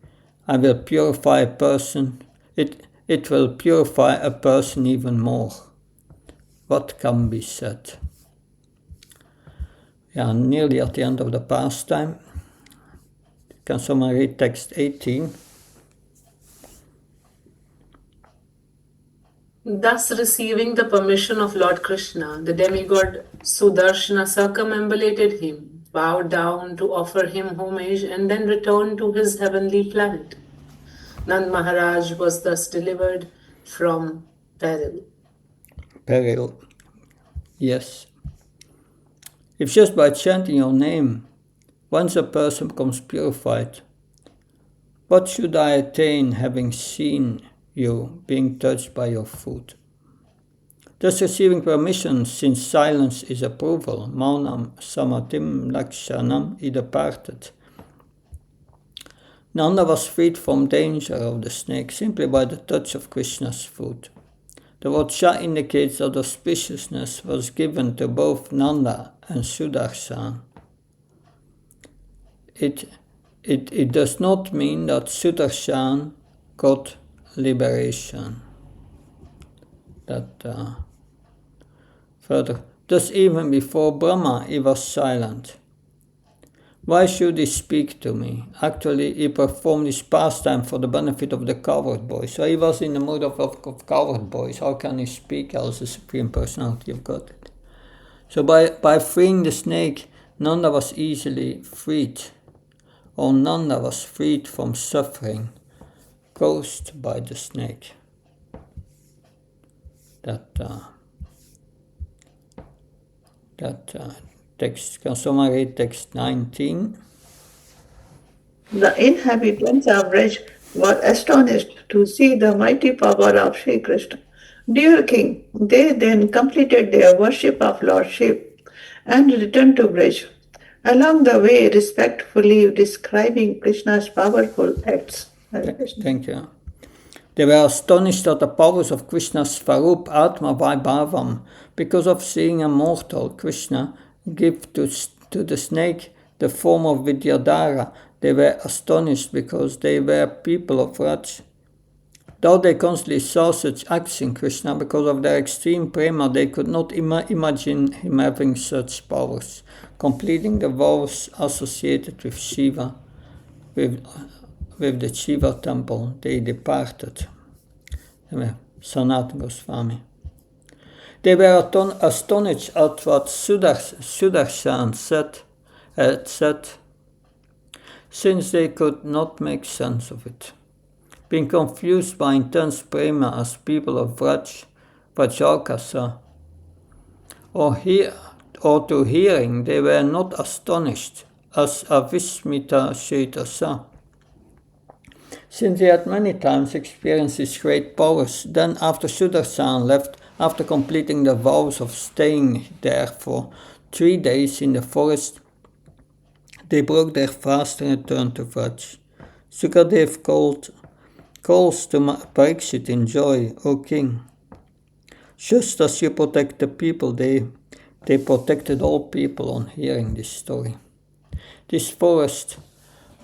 I will purify a person. It will purify a person even more. What can be said? Yeah, nearly at the end of the pastime. Can someone read text 18? Thus, receiving the permission of Lord Krishna, the demigod Sudarshana circumambulated him, bowed down to offer him homage, and then returned to his heavenly planet. Nand Maharaj was thus delivered from peril. Peril. Yes. If just by chanting your name, once a person becomes purified, what should I attain having seen you being touched by your foot? Thus receiving permission, since silence is approval, maunam samatim lakshanam he departed. Nanda was freed from danger of the snake simply by the touch of Krishna's foot. The word Sha indicates that auspiciousness was given to both Nanda and Sudarshan. It does not mean that Sudarshan got liberation. Further, thus even before Brahma he was silent. Why should he speak to me? Actually, he performed his pastime for the benefit of the cowherd boys. So he was in the mood of cowherd boys. How can he speak as the Supreme Personality of Godhead? So by freeing the snake, Nanda was easily freed. Or Nanda was freed from suffering caused by the snake. Text. Can someone read text 19? The inhabitants of Braj were astonished to see the mighty power of Sri Krishna. Dear King, they then completed their worship of Lord Shiv and returned to Braj, along the way respectfully describing Krishna's powerful acts. Thank you. They were astonished at the powers of Krishna's Svarup Atma Vaibhavam because of seeing a mortal Krishna give to the snake the form of Vidyadhara. They were astonished because they were people of Raj. Though they constantly saw such acts in Krishna, because of their extreme prema, they could not imagine him having such powers, completing the vows associated with Shiva. With the Shiva temple, they departed. Sanatana Goswami. They were astonished at what Sudarshan had said, since they could not make sense of it. Being confused by intense prema as people of Vrajakasa, or to hearing, they were not astonished as Avismita Shaitasa. Since he had many times experienced his great powers, then after Sudarshan left, after completing the vows of staying there for 3 days in the forest, they broke their fast and returned to Vraj. Sukadev calls to Parikshit in joy, O king. Just as you protect the people, they protected all people on hearing this story. This forest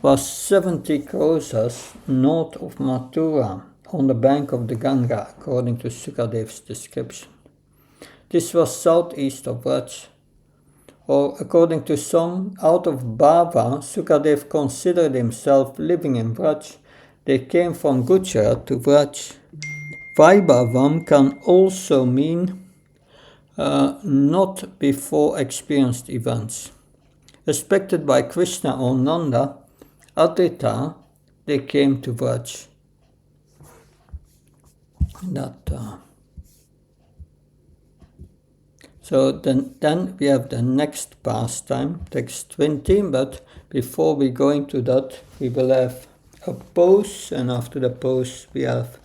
was 70 krosas north of Mathura, on the bank of the Ganga, according to Sukadev's description. This was southeast of Vraj. Or, according to some, out of bhava, Sukadev considered himself living in Vraj. They came from Gujarat to Vraj. Vaibhavam can also mean not before experienced events. Respected by Krishna or Nanda, Adrita, they came to Vraj. So then we have the next pastime, text 20, but before we go into that, we will have a pause, and after the pause we have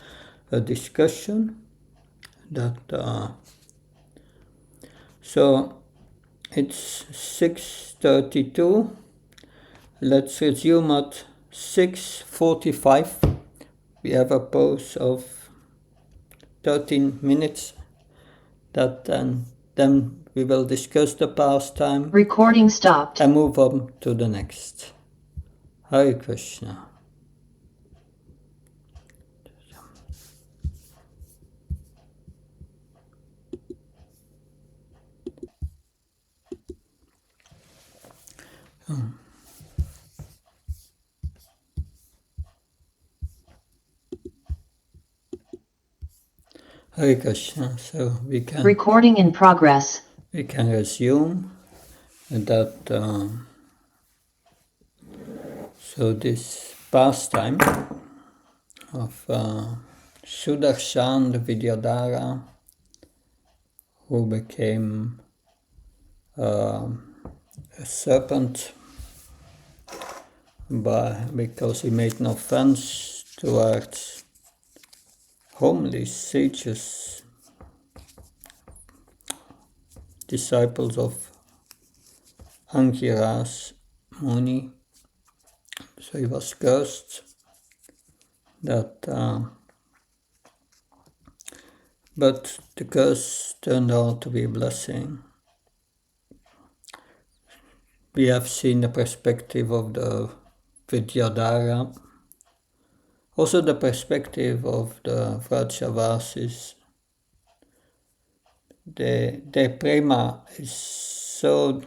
a discussion. So it's 6:32. Let's resume at 6:45. We have a pause of 13 minutes. Then we will discuss the pastime. Recording stopped. And move on to the next. Hare Krishna. Hare Krishna. So we can. Recording in progress. We can resume that. So this pastime of Sudarshan the Vidyadhara, who became a serpent because he made no offense towards homely sages, disciples of Angiras Muni. So he was cursed that, but the curse turned out to be a blessing. We have seen the perspective of the Vidyadhara, also the perspective of the Vrajavasis. Their prema is so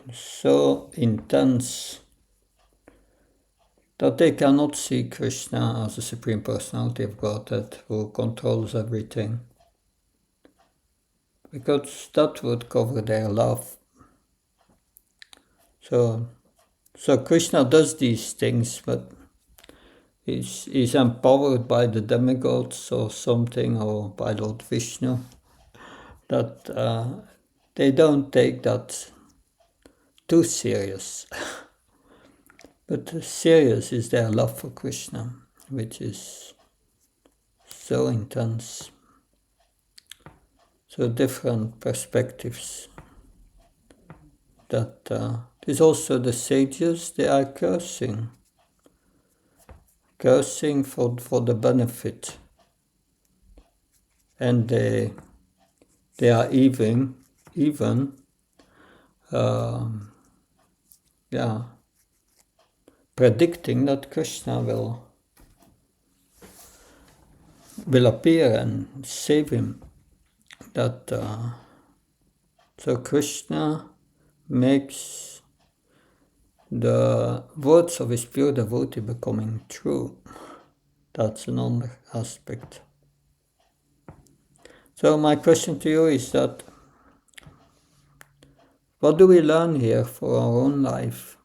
intense that they cannot see Krishna as the Supreme Personality of Godhead who controls everything, because that would cover their love. So Krishna does these things, but he's empowered by the demigods or something, or by Lord Vishnu, that they don't take that too serious. But serious is their love for Krishna, which is so intense. So different perspectives. That there's also the sages, they are cursing for the benefit, and they are even predicting that Krishna will appear and save him. That so Krishna makes the words of his pure devotee becoming true. That's another aspect. So my question to you is that, what do we learn here for our own life?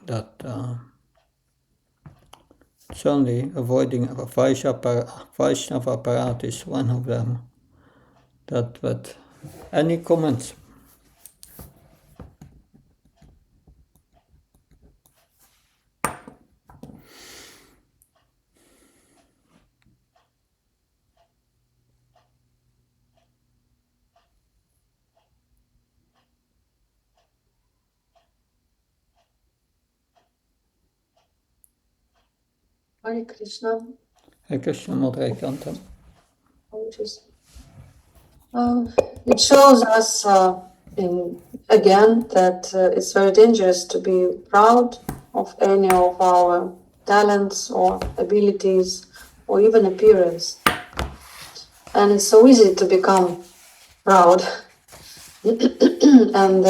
That certainly avoiding Vaishnava Parat is one of them. But any comments? Hare Krishna. Hare Krishna, Madhurikanta. It shows us again that it's very dangerous to be proud of any of our talents or abilities or even appearance. And it's so easy to become proud and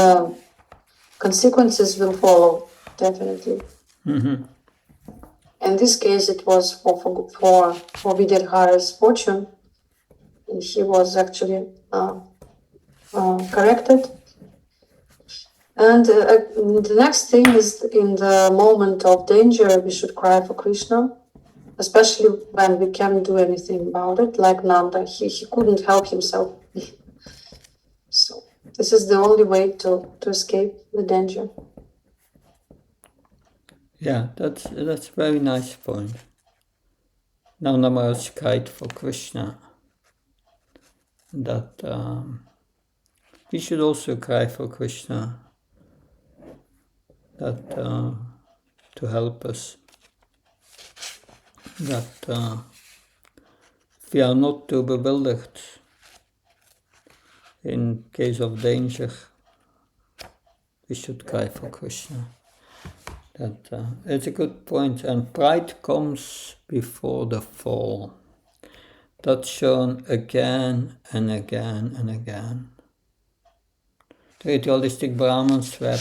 consequences will follow, definitely. Mm-hmm. In this case, it was for Vidyadhara's fortune. He was actually corrected. And the next thing is, in the moment of danger, we should cry for Krishna, especially when we can't do anything about it, like Nanda. He couldn't help himself. So this is the only way to escape the danger. Yeah, that's a very nice point. Nanda Maharaj cried for Krishna. That we should also cry for Krishna. That to help us. That if we are not too bewildered, in case of danger, we should cry for Krishna. It's a good point. And pride comes before the fall. That's shown again and again and again. The ritualistic Brahmins were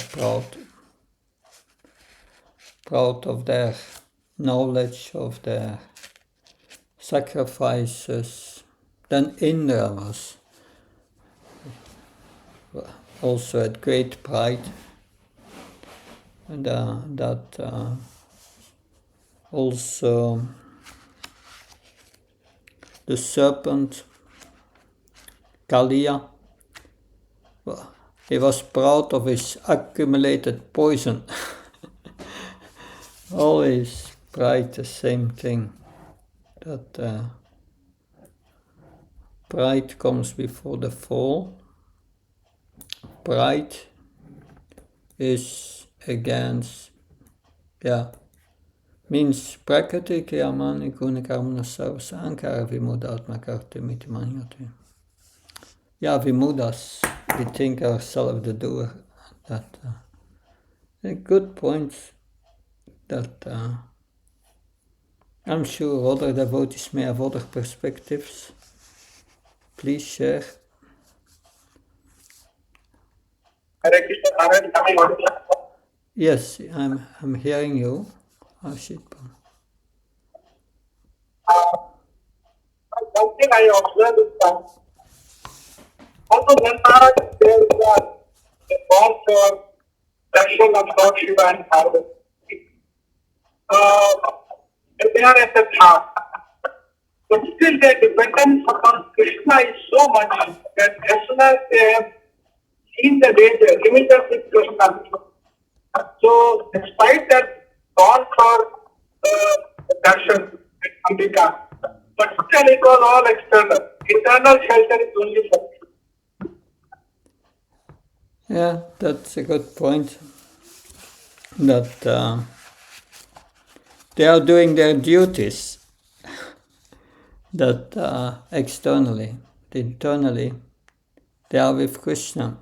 proud of their knowledge, of their sacrifices. Then Indra was also had great pride, and also the serpent Kalia, he was proud of his accumulated poison. Always pride, the same thing, that pride comes before the fall. Pride is against, means prakriti kiyamani gunikarmana sarvasa ankara vimudatma karti miti manyati. Vimudas, we think ourselves the doer. That a good point that I'm sure other devotees may have other perspectives. Please share. Yes, I'm hearing you, Ashitpa. One thing I observed is that also whenever there is a bond for darshan of Lord Shiva and Parvati, they are at the top. But still their dependence upon Krishna is so much that as soon as they have seen the danger, immediately Krishna. So despite that bond for darshan and Ambika, but still it was all external. Internal shelter is only for. Yeah, that's a good point. That they are doing their duties. That externally, internally, they are with Krishna.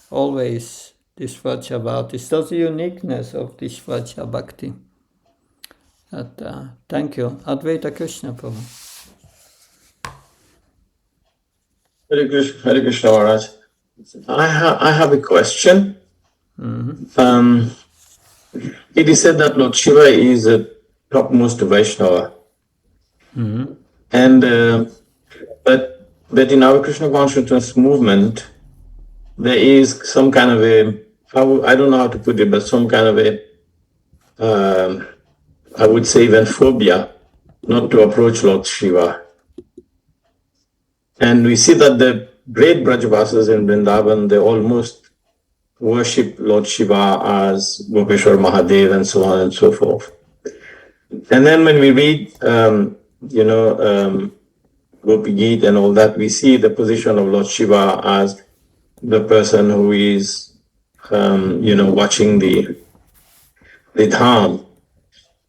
Always this Vraja Bhakti. That's the uniqueness of this Vraja Bhakti. Thank you. Advaita Krishna Prabhu. Hare Krishna Maharaj. I have a question. Mm-hmm. It is said that Lord Shiva is a topmost Vaishnava. Mm-hmm. And but in our Krishna consciousness movement, there is some kind of I don't know how to put it, but some kind of I would say even phobia not to approach Lord Shiva. And we see that the great Brajavasis in Vrindavan, they almost worship Lord Shiva as Gopeshwar Mahadev and so on and so forth. And then when we read, Gopi Geet and all that, we see the position of Lord Shiva as the person who is, watching the dham.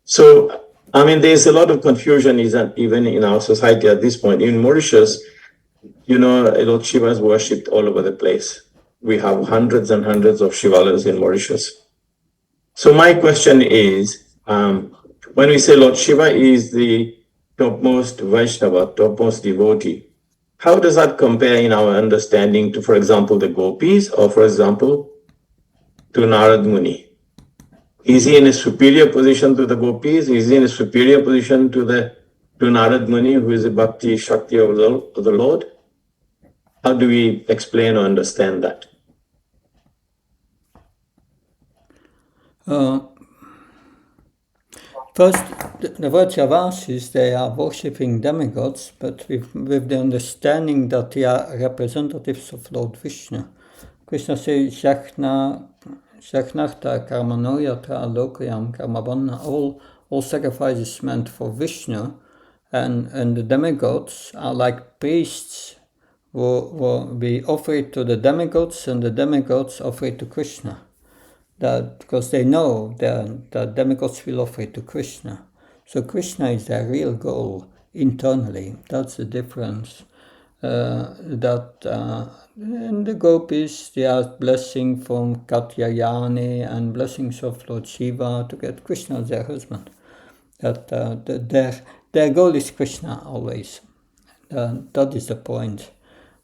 So, there's a lot of confusion even in our society at this point. In Mauritius, Lord Shiva is worshipped all over the place. We have hundreds and hundreds of Shivalas in Mauritius. So my question is, when we say Lord Shiva is the topmost Vaishnava, topmost devotee, how does that compare in our understanding to, for example, the gopis, or for example, to Narad Muni? Is he in a superior position to the gopis? Is he in a superior position to Narad Muni, who is a bhakti shakti of the Lord? How do we explain or understand that? First, the Vrajavasis, they are worshipping demigods, but with the understanding that they are representatives of Lord Vishnu. Krishna says, Shakhnartha Karmanoyatra Lokayam Karmabanna, all sacrifices meant for Vishnu, and the demigods are like priests who be offered to the demigods, and the demigods offer it to Krishna. Because they know that demigods will offer it to Krishna. So Krishna is their real goal internally. That's the difference. and the gopis, they asked blessing from Katyayani and blessings of Lord Shiva to get Krishna as their husband. That their goal is Krishna always. That is the point.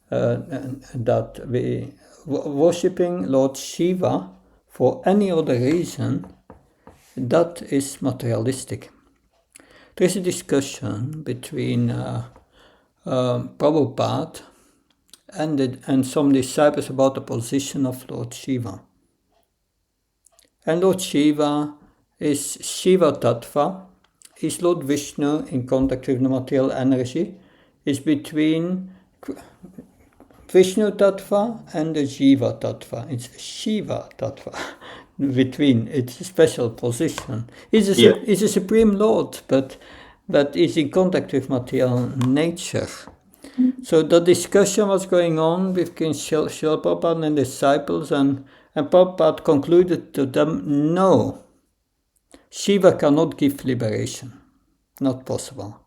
That we worshipping Lord Shiva for any other reason, that is materialistic. There is a discussion between Prabhupada and some disciples about the position of Lord Shiva. And Lord Shiva is Shiva Tattva, is Lord Vishnu in contact with the material energy, is between Vishnu Tattva and the Jiva Tattva. It's Shiva Tattva. Between, it's a special position. He's a supreme Lord, but is in contact with material nature. So the discussion was going on between Srila Prabhupada and disciples, and Prabhupada concluded to them, no, Shiva cannot give liberation. Not possible.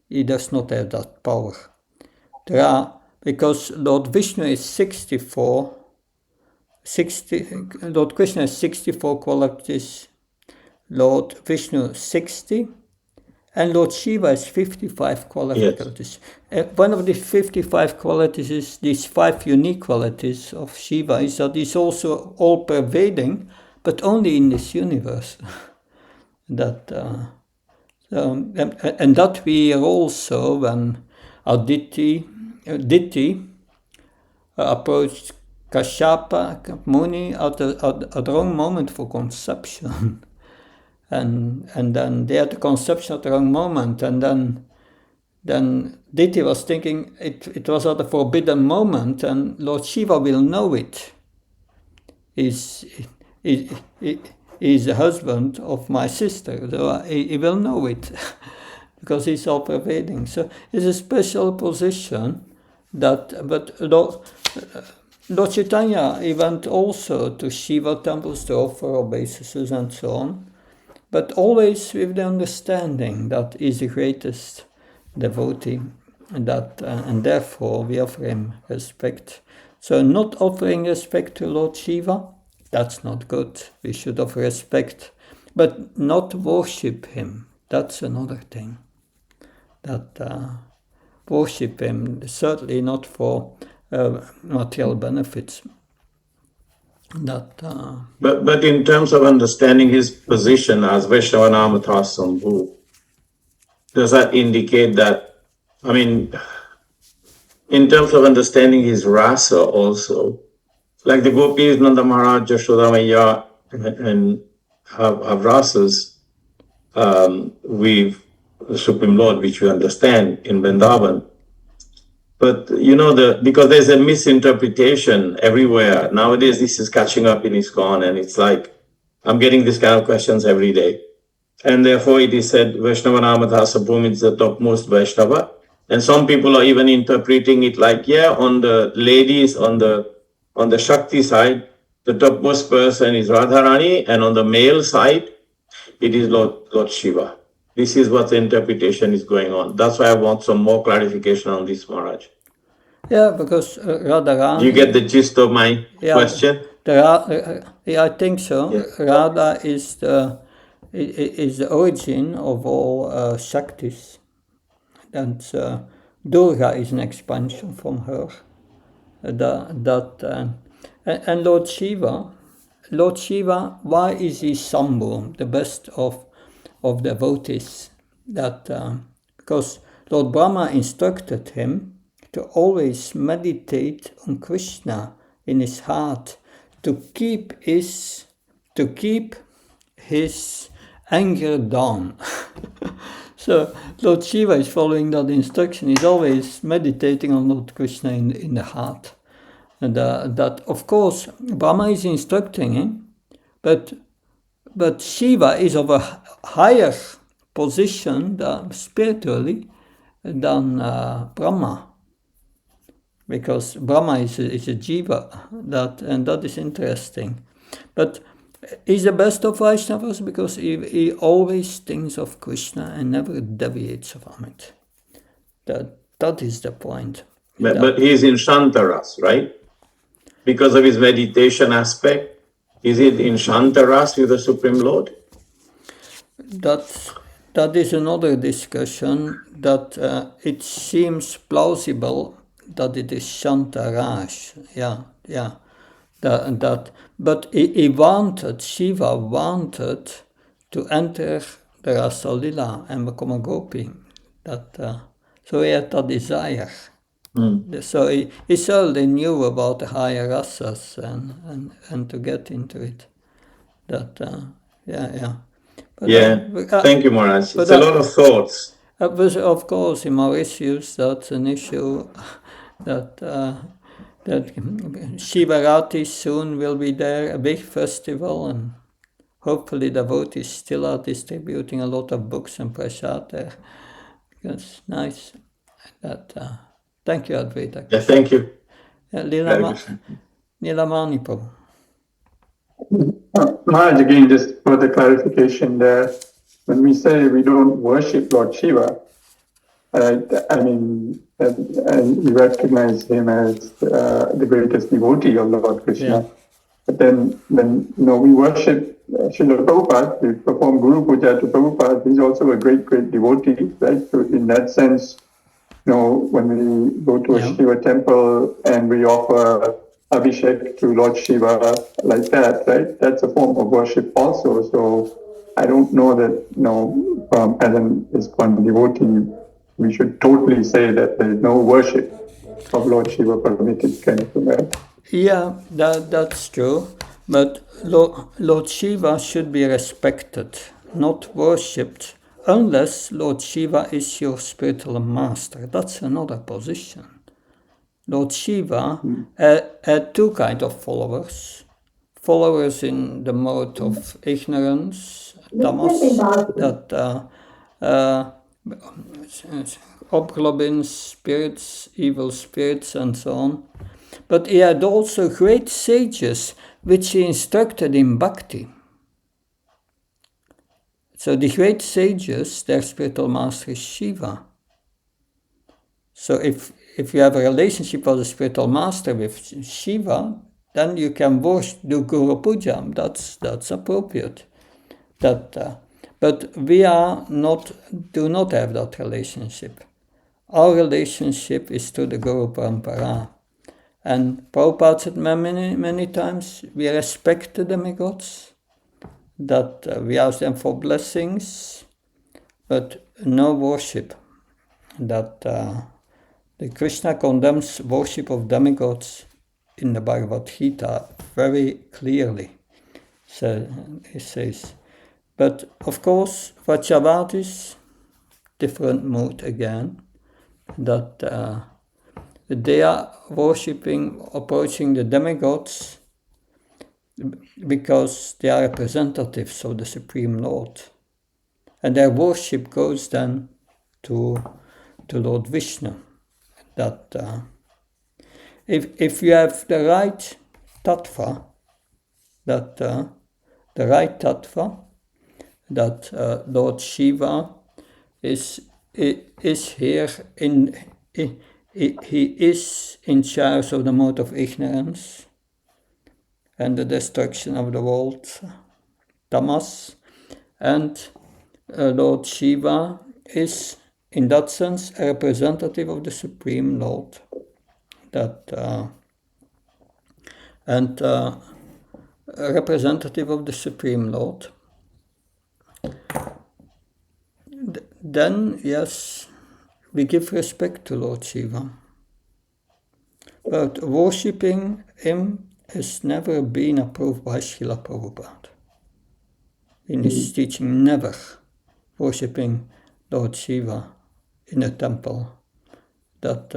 He does not have that power. Because Lord Vishnu is 64, Lord Krishna has 64 qualities, Lord Vishnu 60, and Lord Shiva has 55 qualities. Yes. One of the 55 qualities is these 5 unique qualities of Shiva, is that he's also all-pervading, but only in this universe. And that we hear also when Aditi approached Kashyapa Muni at the wrong moment for conception. And then they had the conception at the wrong moment, and then Diti was thinking it was at a forbidden moment, and Lord Shiva will know it. He's the husband of my sister, so he will know it because he's all pervading. So it's a special position but Lord Chaitanya, he went also to Shiva temples to offer obeisances and so on, but always with the understanding that he's the greatest devotee, and therefore we offer him respect. So not offering respect to Lord Shiva, that's not good. We should offer respect, but not worship him. That's another thing. Worship him, certainly not for material benefits. But in terms of understanding his position as Vaishnavanamata Sambhu, does that indicate that, I mean, in terms of understanding his rasa also, like the gopis, Nanda Maharaj, Yashoda Maya, and have rasas with the Supreme Lord, which we understand in Vrindavan. But because there's a misinterpretation everywhere. Nowadays, this is catching up in ISKCON, and it's like, I'm getting these kind of questions every day. And therefore, it is said, Vaishnava Sabhum is the topmost Vaishnava. And some people are even interpreting it like, on the ladies, on the Shakti side, the topmost person is Radharani, and on the male side, it is Lord Shiva. This is what the interpretation is going on. That's why I want some more clarification on this, Maharaj. Yeah, because Radharani... Do you get the gist of my question? I think so. Yeah. Radha is the origin of all Shaktis. And Durga is an expansion from her. And Lord Shiva, why is he Sambhu, the best of devotees? Because Lord Brahma instructed him to always meditate on Krishna in his heart, to keep his anger down. So Lord Shiva is following that instruction. He's always meditating on Lord Krishna in the heart. And that, of course, Brahma is instructing him, but Shiva is of a higher position spiritually than Brahma, because Brahma is a jiva, and that is interesting. But he's the best of Vaishnavas because he always thinks of Krishna and never deviates from it. That is the point. But he is in Shantaras, right? Because of his meditation aspect, is it in Shantaras with the Supreme Lord? That is another discussion. That it seems plausible that it is Shantaraj. Yeah. But he wanted, Shiva wanted to enter the Rasalila and become a gopi. So he had that desire. So he certainly knew about the higher rasas and to get into it. Yeah. Thank you, Maharaj. It's a lot of thoughts. But of course, in Mauritius, that's an issue that Shivarati soon will be there, a big festival, and hopefully devotees still are distributing a lot of books and prasad there. It's nice. Thank you, Advaita. Yeah, thank you. Nilamani Prabhu. Maharaj, again, just further clarification there. When we say we don't worship Lord Shiva, and we recognize him as the greatest devotee of Lord Krishna. Yeah. But then we worship Srila Prabhupada, we perform Guru Puja to Prabhupada. He's also a great devotee, right? So in that sense, when we go to a Shiva temple and we offer Abhishek to Lord Shiva like that, right? That's a form of worship also. So I don't know that, as an ISKCON devotee, we should totally say that there is no worship of Lord Shiva permitted kind of thing, right? Yeah, that's true. But Lord Shiva should be respected, not worshipped, unless Lord Shiva is your spiritual master. That's another position. Lord Shiva had two kinds of followers. Followers in the mode of ignorance, tamas, that hobgoblins, spirits, evil spirits, and so on. But he had also great sages which he instructed in bhakti. So the great sages, their spiritual master is Shiva. So if you have a relationship with the spiritual master with Shiva, then you can do Guru Puja. That's appropriate. But we do not have that relationship. Our relationship is to the Guru Parampara. And Prabhupada said many times, we respect the demigods, that we ask them for blessings, but no worship. That the Krishna condemns worship of demigods in the Bhagavad Gita very clearly. So he says, but of course, Vajravadis, different mood again, that they are approaching the demigods because they are representatives of the Supreme Lord. And their worship goes then to Lord Vishnu. That if you have the right tattva, that Lord Shiva is here he is in charge of the mode of ignorance and the destruction of the world, tamas, and Lord Shiva is, in that sense, a representative of the Supreme Lord. And a representative of the Supreme Lord. Then, yes, we give respect to Lord Shiva. But worshipping him has never been approved by Srila Prabhupada. In his teaching, never worshipping Lord Shiva in a temple. That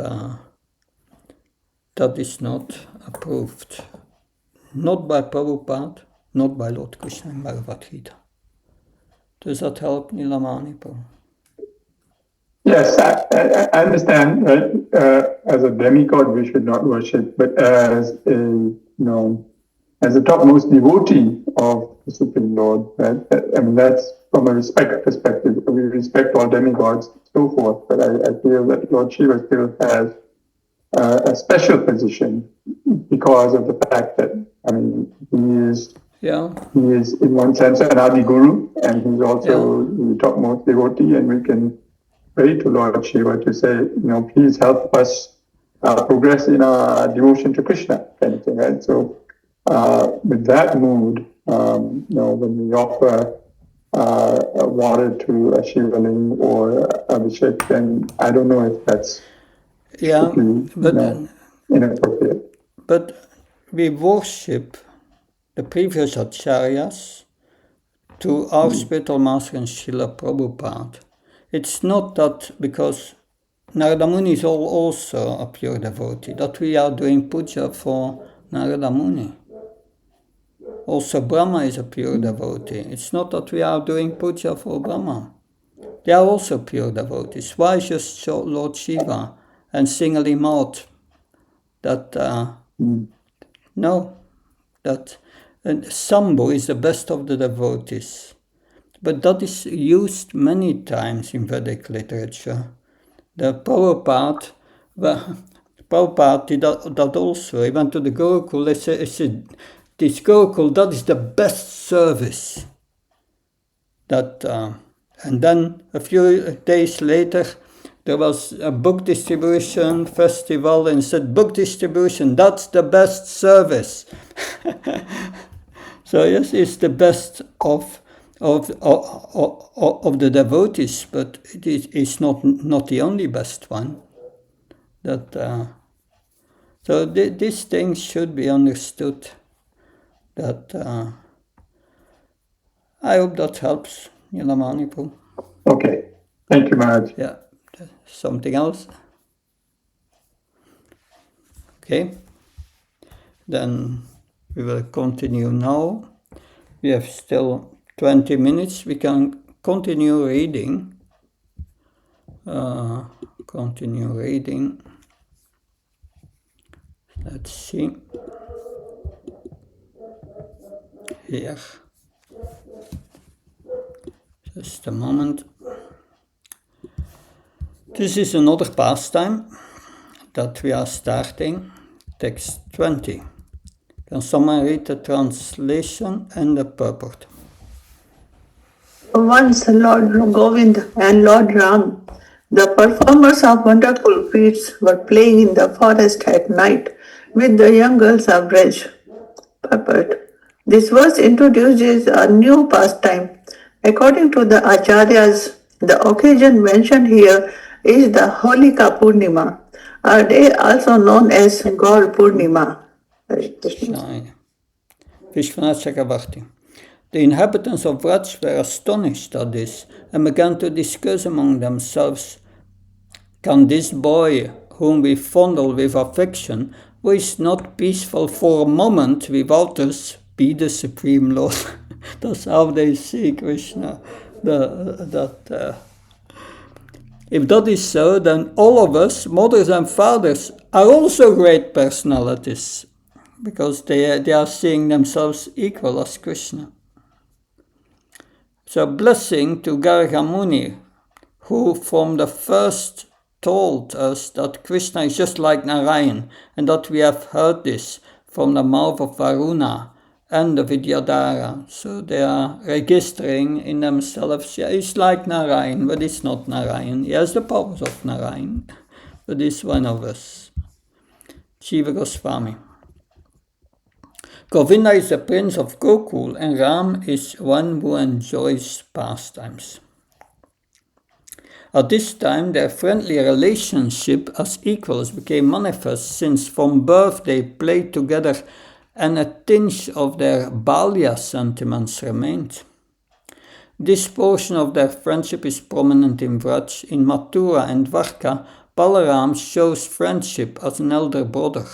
is not approved. Not by Prabhupada, not by Lord Krishna in Bhagavad Gita. Does that help, Nilamani Prabhu? Yes, I understand, right? As a demigod, we should not worship, but as a topmost devotee of the Supreme Lord, right? I mean, that's from a respect perspective. We respect all demigods and so forth, but I feel that Lord Shiva still has a special position because of the fact that, I mean, he is in one sense an Adi Guru, and he's also the topmost devotee, and we can pray to Lord Shiva to say, please help us progress in our devotion to Krishna, kind of thing, right? So, with that mood, when we offer water to a Shivaling or Abhishek, then I don't know if that's inappropriate. But we worship the previous acharyas to our spiritual master and Srila Prabhupada. It's not that because Narada Muni is also a pure devotee, that we are doing puja for Narada Muni. Also Brahma is a pure devotee. It's not that we are doing puja for Brahma. They are also pure devotees. Why just Lord Shiva and single him out? That, no, that Sambhu is the best of the devotees. But that is used many times in Vedic literature. The Prabhupada did that also. He went to the Gurukul, he said, this Gurukul, that is the best service. And then a few days later, there was a book distribution festival and said, book distribution, that's the best service. So yes, it's the best of the devotees, but it's not the only best one. So these things should be understood. That I hope that helps, Manipu. Okay, thank you, Maharaj. Yeah, something else? Okay, then we will continue now. We have still 20 minutes. We can continue reading. Let's see. Here. Just a moment. This is another pastime that we are starting. Text 20. Can someone read the translation and the purport? Once Lord Govind and Lord Ram, the performers of wonderful feats, were playing in the forest at night with the young girls of Braj. Purport. This verse introduces a new pastime. According to the Acharyas, the occasion mentioned here is the Holika Purnima, a day also known as Gaur Purnima. Vishwanath Chakravarti. The inhabitants of Vraj were astonished at this and began to discuss among themselves, can this boy, whom we fondle with affection, who is not peaceful for a moment without us, be the Supreme Lord? That's how they see Krishna. If that is so, then all of us, mothers and fathers, are also great personalities, because they are seeing themselves equal as Krishna. So blessing to Garga Muni, who from the first told us that Krishna is just like Narayan, and that we have heard this from the mouth of Varuna and the Vidyadhara. So they are registering in themselves, yeah, it's like Narayan, but it's not Narayan. He has the powers of Narayan, but he's one of us. Jiva Goswami. Govinda is the prince of Gokul, and Ram is one who enjoys pastimes. At this time, their friendly relationship as equals became manifest, since from birth they played together and a tinge of their Balya sentiments remained. This portion of their friendship is prominent in Vraj. In Mathura and Dwarka, Balaram shows friendship as an elder brother.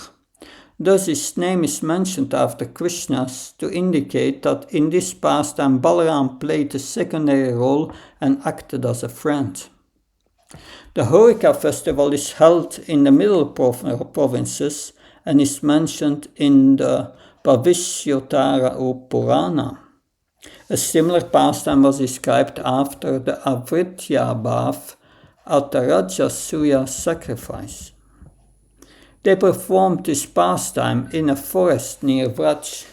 Thus his name is mentioned after Krishna's to indicate that in this pastime Balaram played a secondary role and acted as a friend. The Horika festival is held in the middle provinces and is mentioned in the Bhavishyotara Purana. A similar pastime was described after the Avritya bath at the Rajasuya sacrifice. They performed this pastime in a forest near Vraj.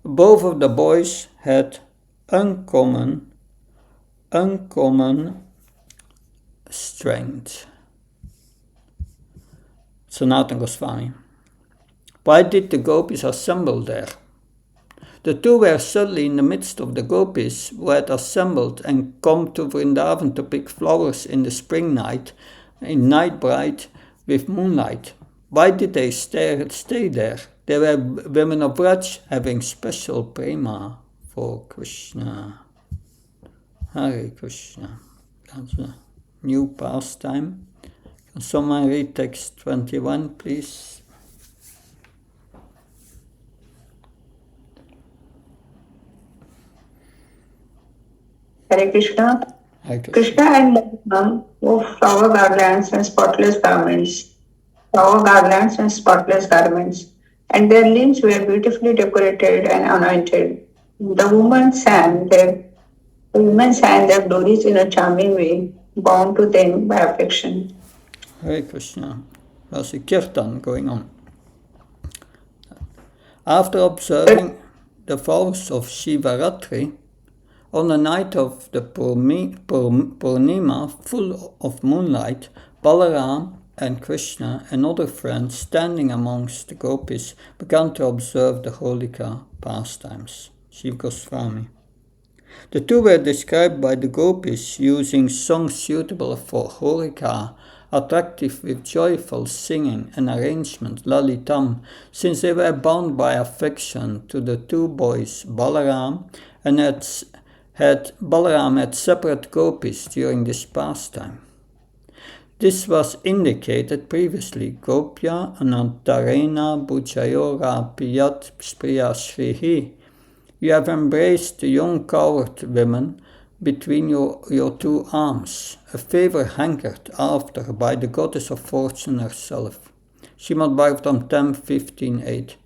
Both of the boys had uncommon strength. Sanatana Goswami. Why did the gopis assemble there? The two were suddenly in the midst of the gopis who had assembled and come to Vrindavan to pick flowers in the spring night, in night bright with moonlight. Why did they stay there? They were women of Vraj having special prema for Krishna. Hare Krishna. That's a new pastime. Can someone read text 21, please? Hare Krishna. Hare Krishna. Krishna and Ram wore flower garlands and spotless garments. And their limbs were beautifully decorated and anointed. The women sang their glories in a charming way, bound to them by affection. Hare Krishna. There's a kirtan going on. After observing the vows of Shivaratri, on the night of the Purnima, full of moonlight, Balaram and Krishna and other friends standing amongst the gopis began to observe the Holika pastimes. Shiv Goswami. The two were described by the gopis using songs suitable for Holika, attractive with joyful singing and arrangement, lalitam, since they were bound by affection to the two boys, Balaram, and Balaram had separate gopis during this pastime. This was indicated previously. Gopya anantarena bhujayora piyat spriya shrihi. You have embraced the young coward women between your two arms, a favor hankered after by the goddess of fortune herself. Srimad Bhagavatam 10.15.8.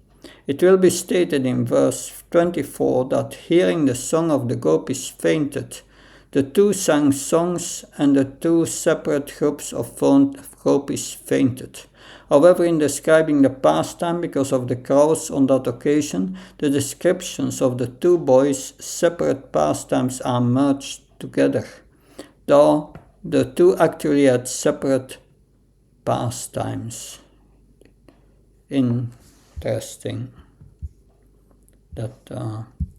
It will be stated in verse 24 that hearing the song of the gopis fainted. The two sang songs and the two separate groups of gopis fainted. However, in describing the pastime because of the crowds on that occasion, the descriptions of the two boys' separate pastimes are merged together, though the two actually had separate pastimes. Interesting that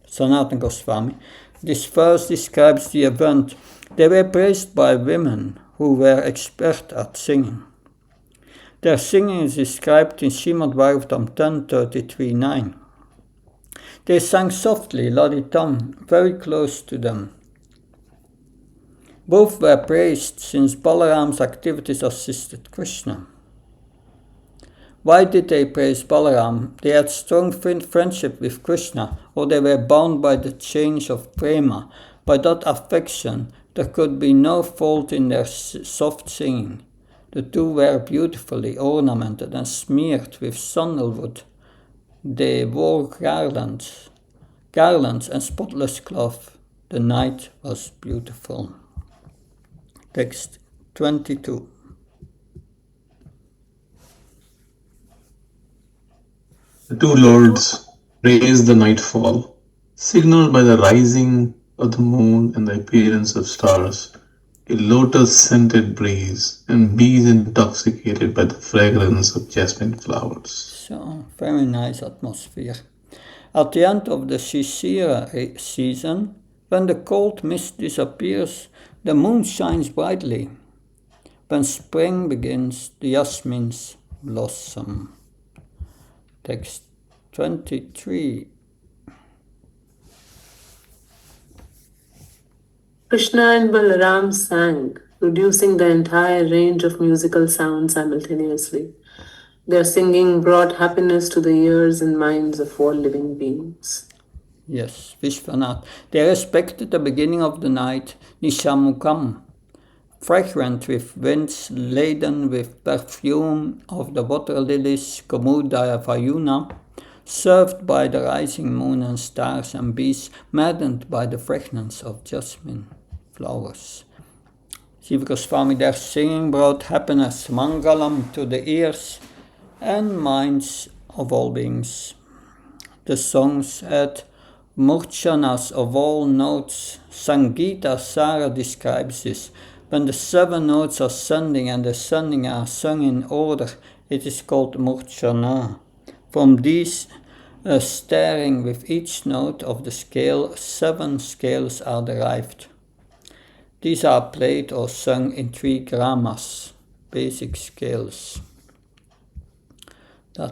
Sanatana Goswami. This verse describes the event. They were praised by women who were expert at singing. Their singing is described in Srimad Bhagavatam 10.33.9. They sang softly, laditam, very close to them. Both were praised since Balaram's activities assisted Krishna. Why did they praise Balaram? They had strong friendship with Krishna, or they were bound by the chains of prema. By that affection, there could be no fault in their soft singing. The two were beautifully ornamented and smeared with sandalwood. They wore garlands and spotless cloth. The night was beautiful. Text 22. The two lords praised the nightfall, signaled by the rising of the moon and the appearance of stars, a lotus-scented breeze, and bees intoxicated by the fragrance of jasmine flowers. So, very nice atmosphere. At the end of the Shishira season, when the cold mist disappears, the moon shines brightly. When spring begins, the jasmines blossom. Text 23. Krishna and Balaram sang, producing the entire range of musical sounds simultaneously. Their singing brought happiness to the ears and minds of all living beings. Yes, Vishwanath. They respected the beginning of the night, Nishamukam, fragrant with winds laden with perfume of the water lilies, Komudaya Vayuna, served by the rising moon and stars and bees, maddened by the fragrance of jasmine flowers. Jiva Goswami, their singing brought happiness, mangalam, to the ears and minds of all beings. The songs had murchanas of all notes. Sangita Sara describes this. When the 7 notes are ascending and descending are sung in order, it is called murchana. From these staring with each note of the scale, 7 scales are derived. These are played or sung in 3 grammas, basic scales. So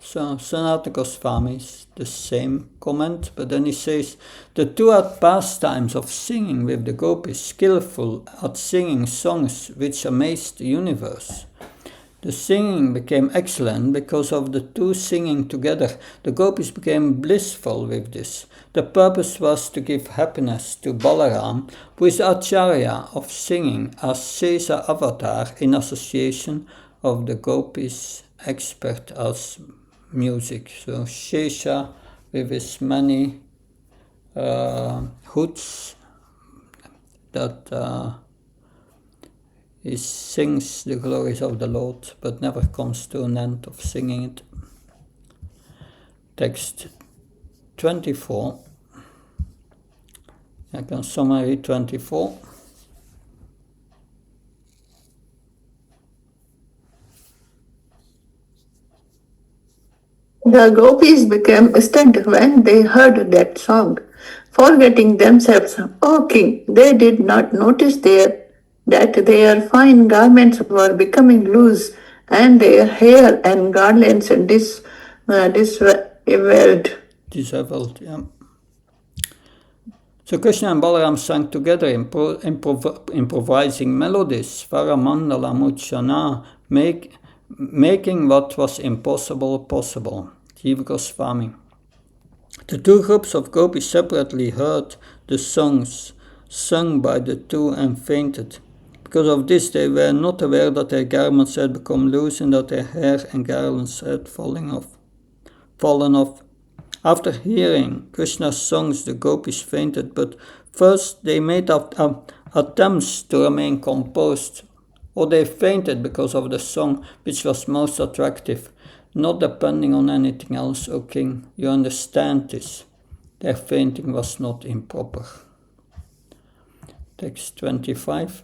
Sanatana Goswami is the same comment, but then he says, the 2 pastimes of singing with the gopis, skillful at singing songs which amazed the universe. The singing became excellent because of the 2 singing together. The gopis became blissful with this. The purpose was to give happiness to Balaram, who is Acharya of singing as Sesa avatar in association of the gopis expert as music. So Shesha with his many hoods that he sings the glories of the Lord, but never comes to an end of singing it. Text 24. I can summary 24. The gopis became stunned when they heard that song. Forgetting themselves, O king, they did not notice that their fine garments were becoming loose and their hair and garlands disheveled. Disheveled, yeah. So Krishna and Balaram sang together, improvising melodies, Varamandala Muchana, making what was impossible possible. Jiva Goswami. The 2 groups of gopis separately heard the songs sung by the 2 and fainted. Because of this, they were not aware that their garments had become loose and that their hair and garlands had fallen off. After hearing Krishna's songs, the gopis fainted, but first they made attempts to remain composed, or they fainted because of the song which was most attractive, not depending on anything else, O king. You understand this. Their fainting was not improper. Text 25.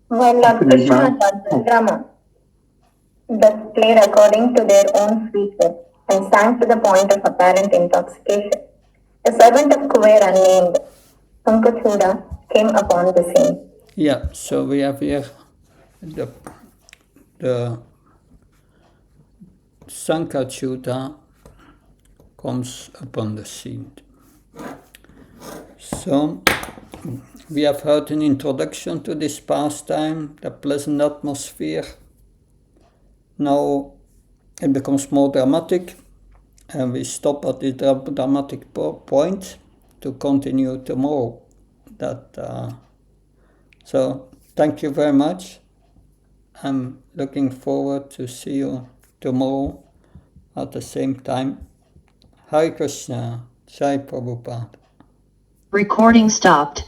While Lord Krishna and Lord Balrama thus played according to their own sweetness and sang to the point of apparent intoxication, a servant of Kuvera named Pankachuda came upon the scene. Yeah, so we have here the Sankachuta comes upon the scene. So we have heard an introduction to this pastime, the pleasant atmosphere. Now it becomes more dramatic, and we stop at the dramatic point to continue tomorrow. So thank you very much. I'm looking forward to see you tomorrow at the same time. Hare Krishna, Jai Prabhupada. Recording stopped.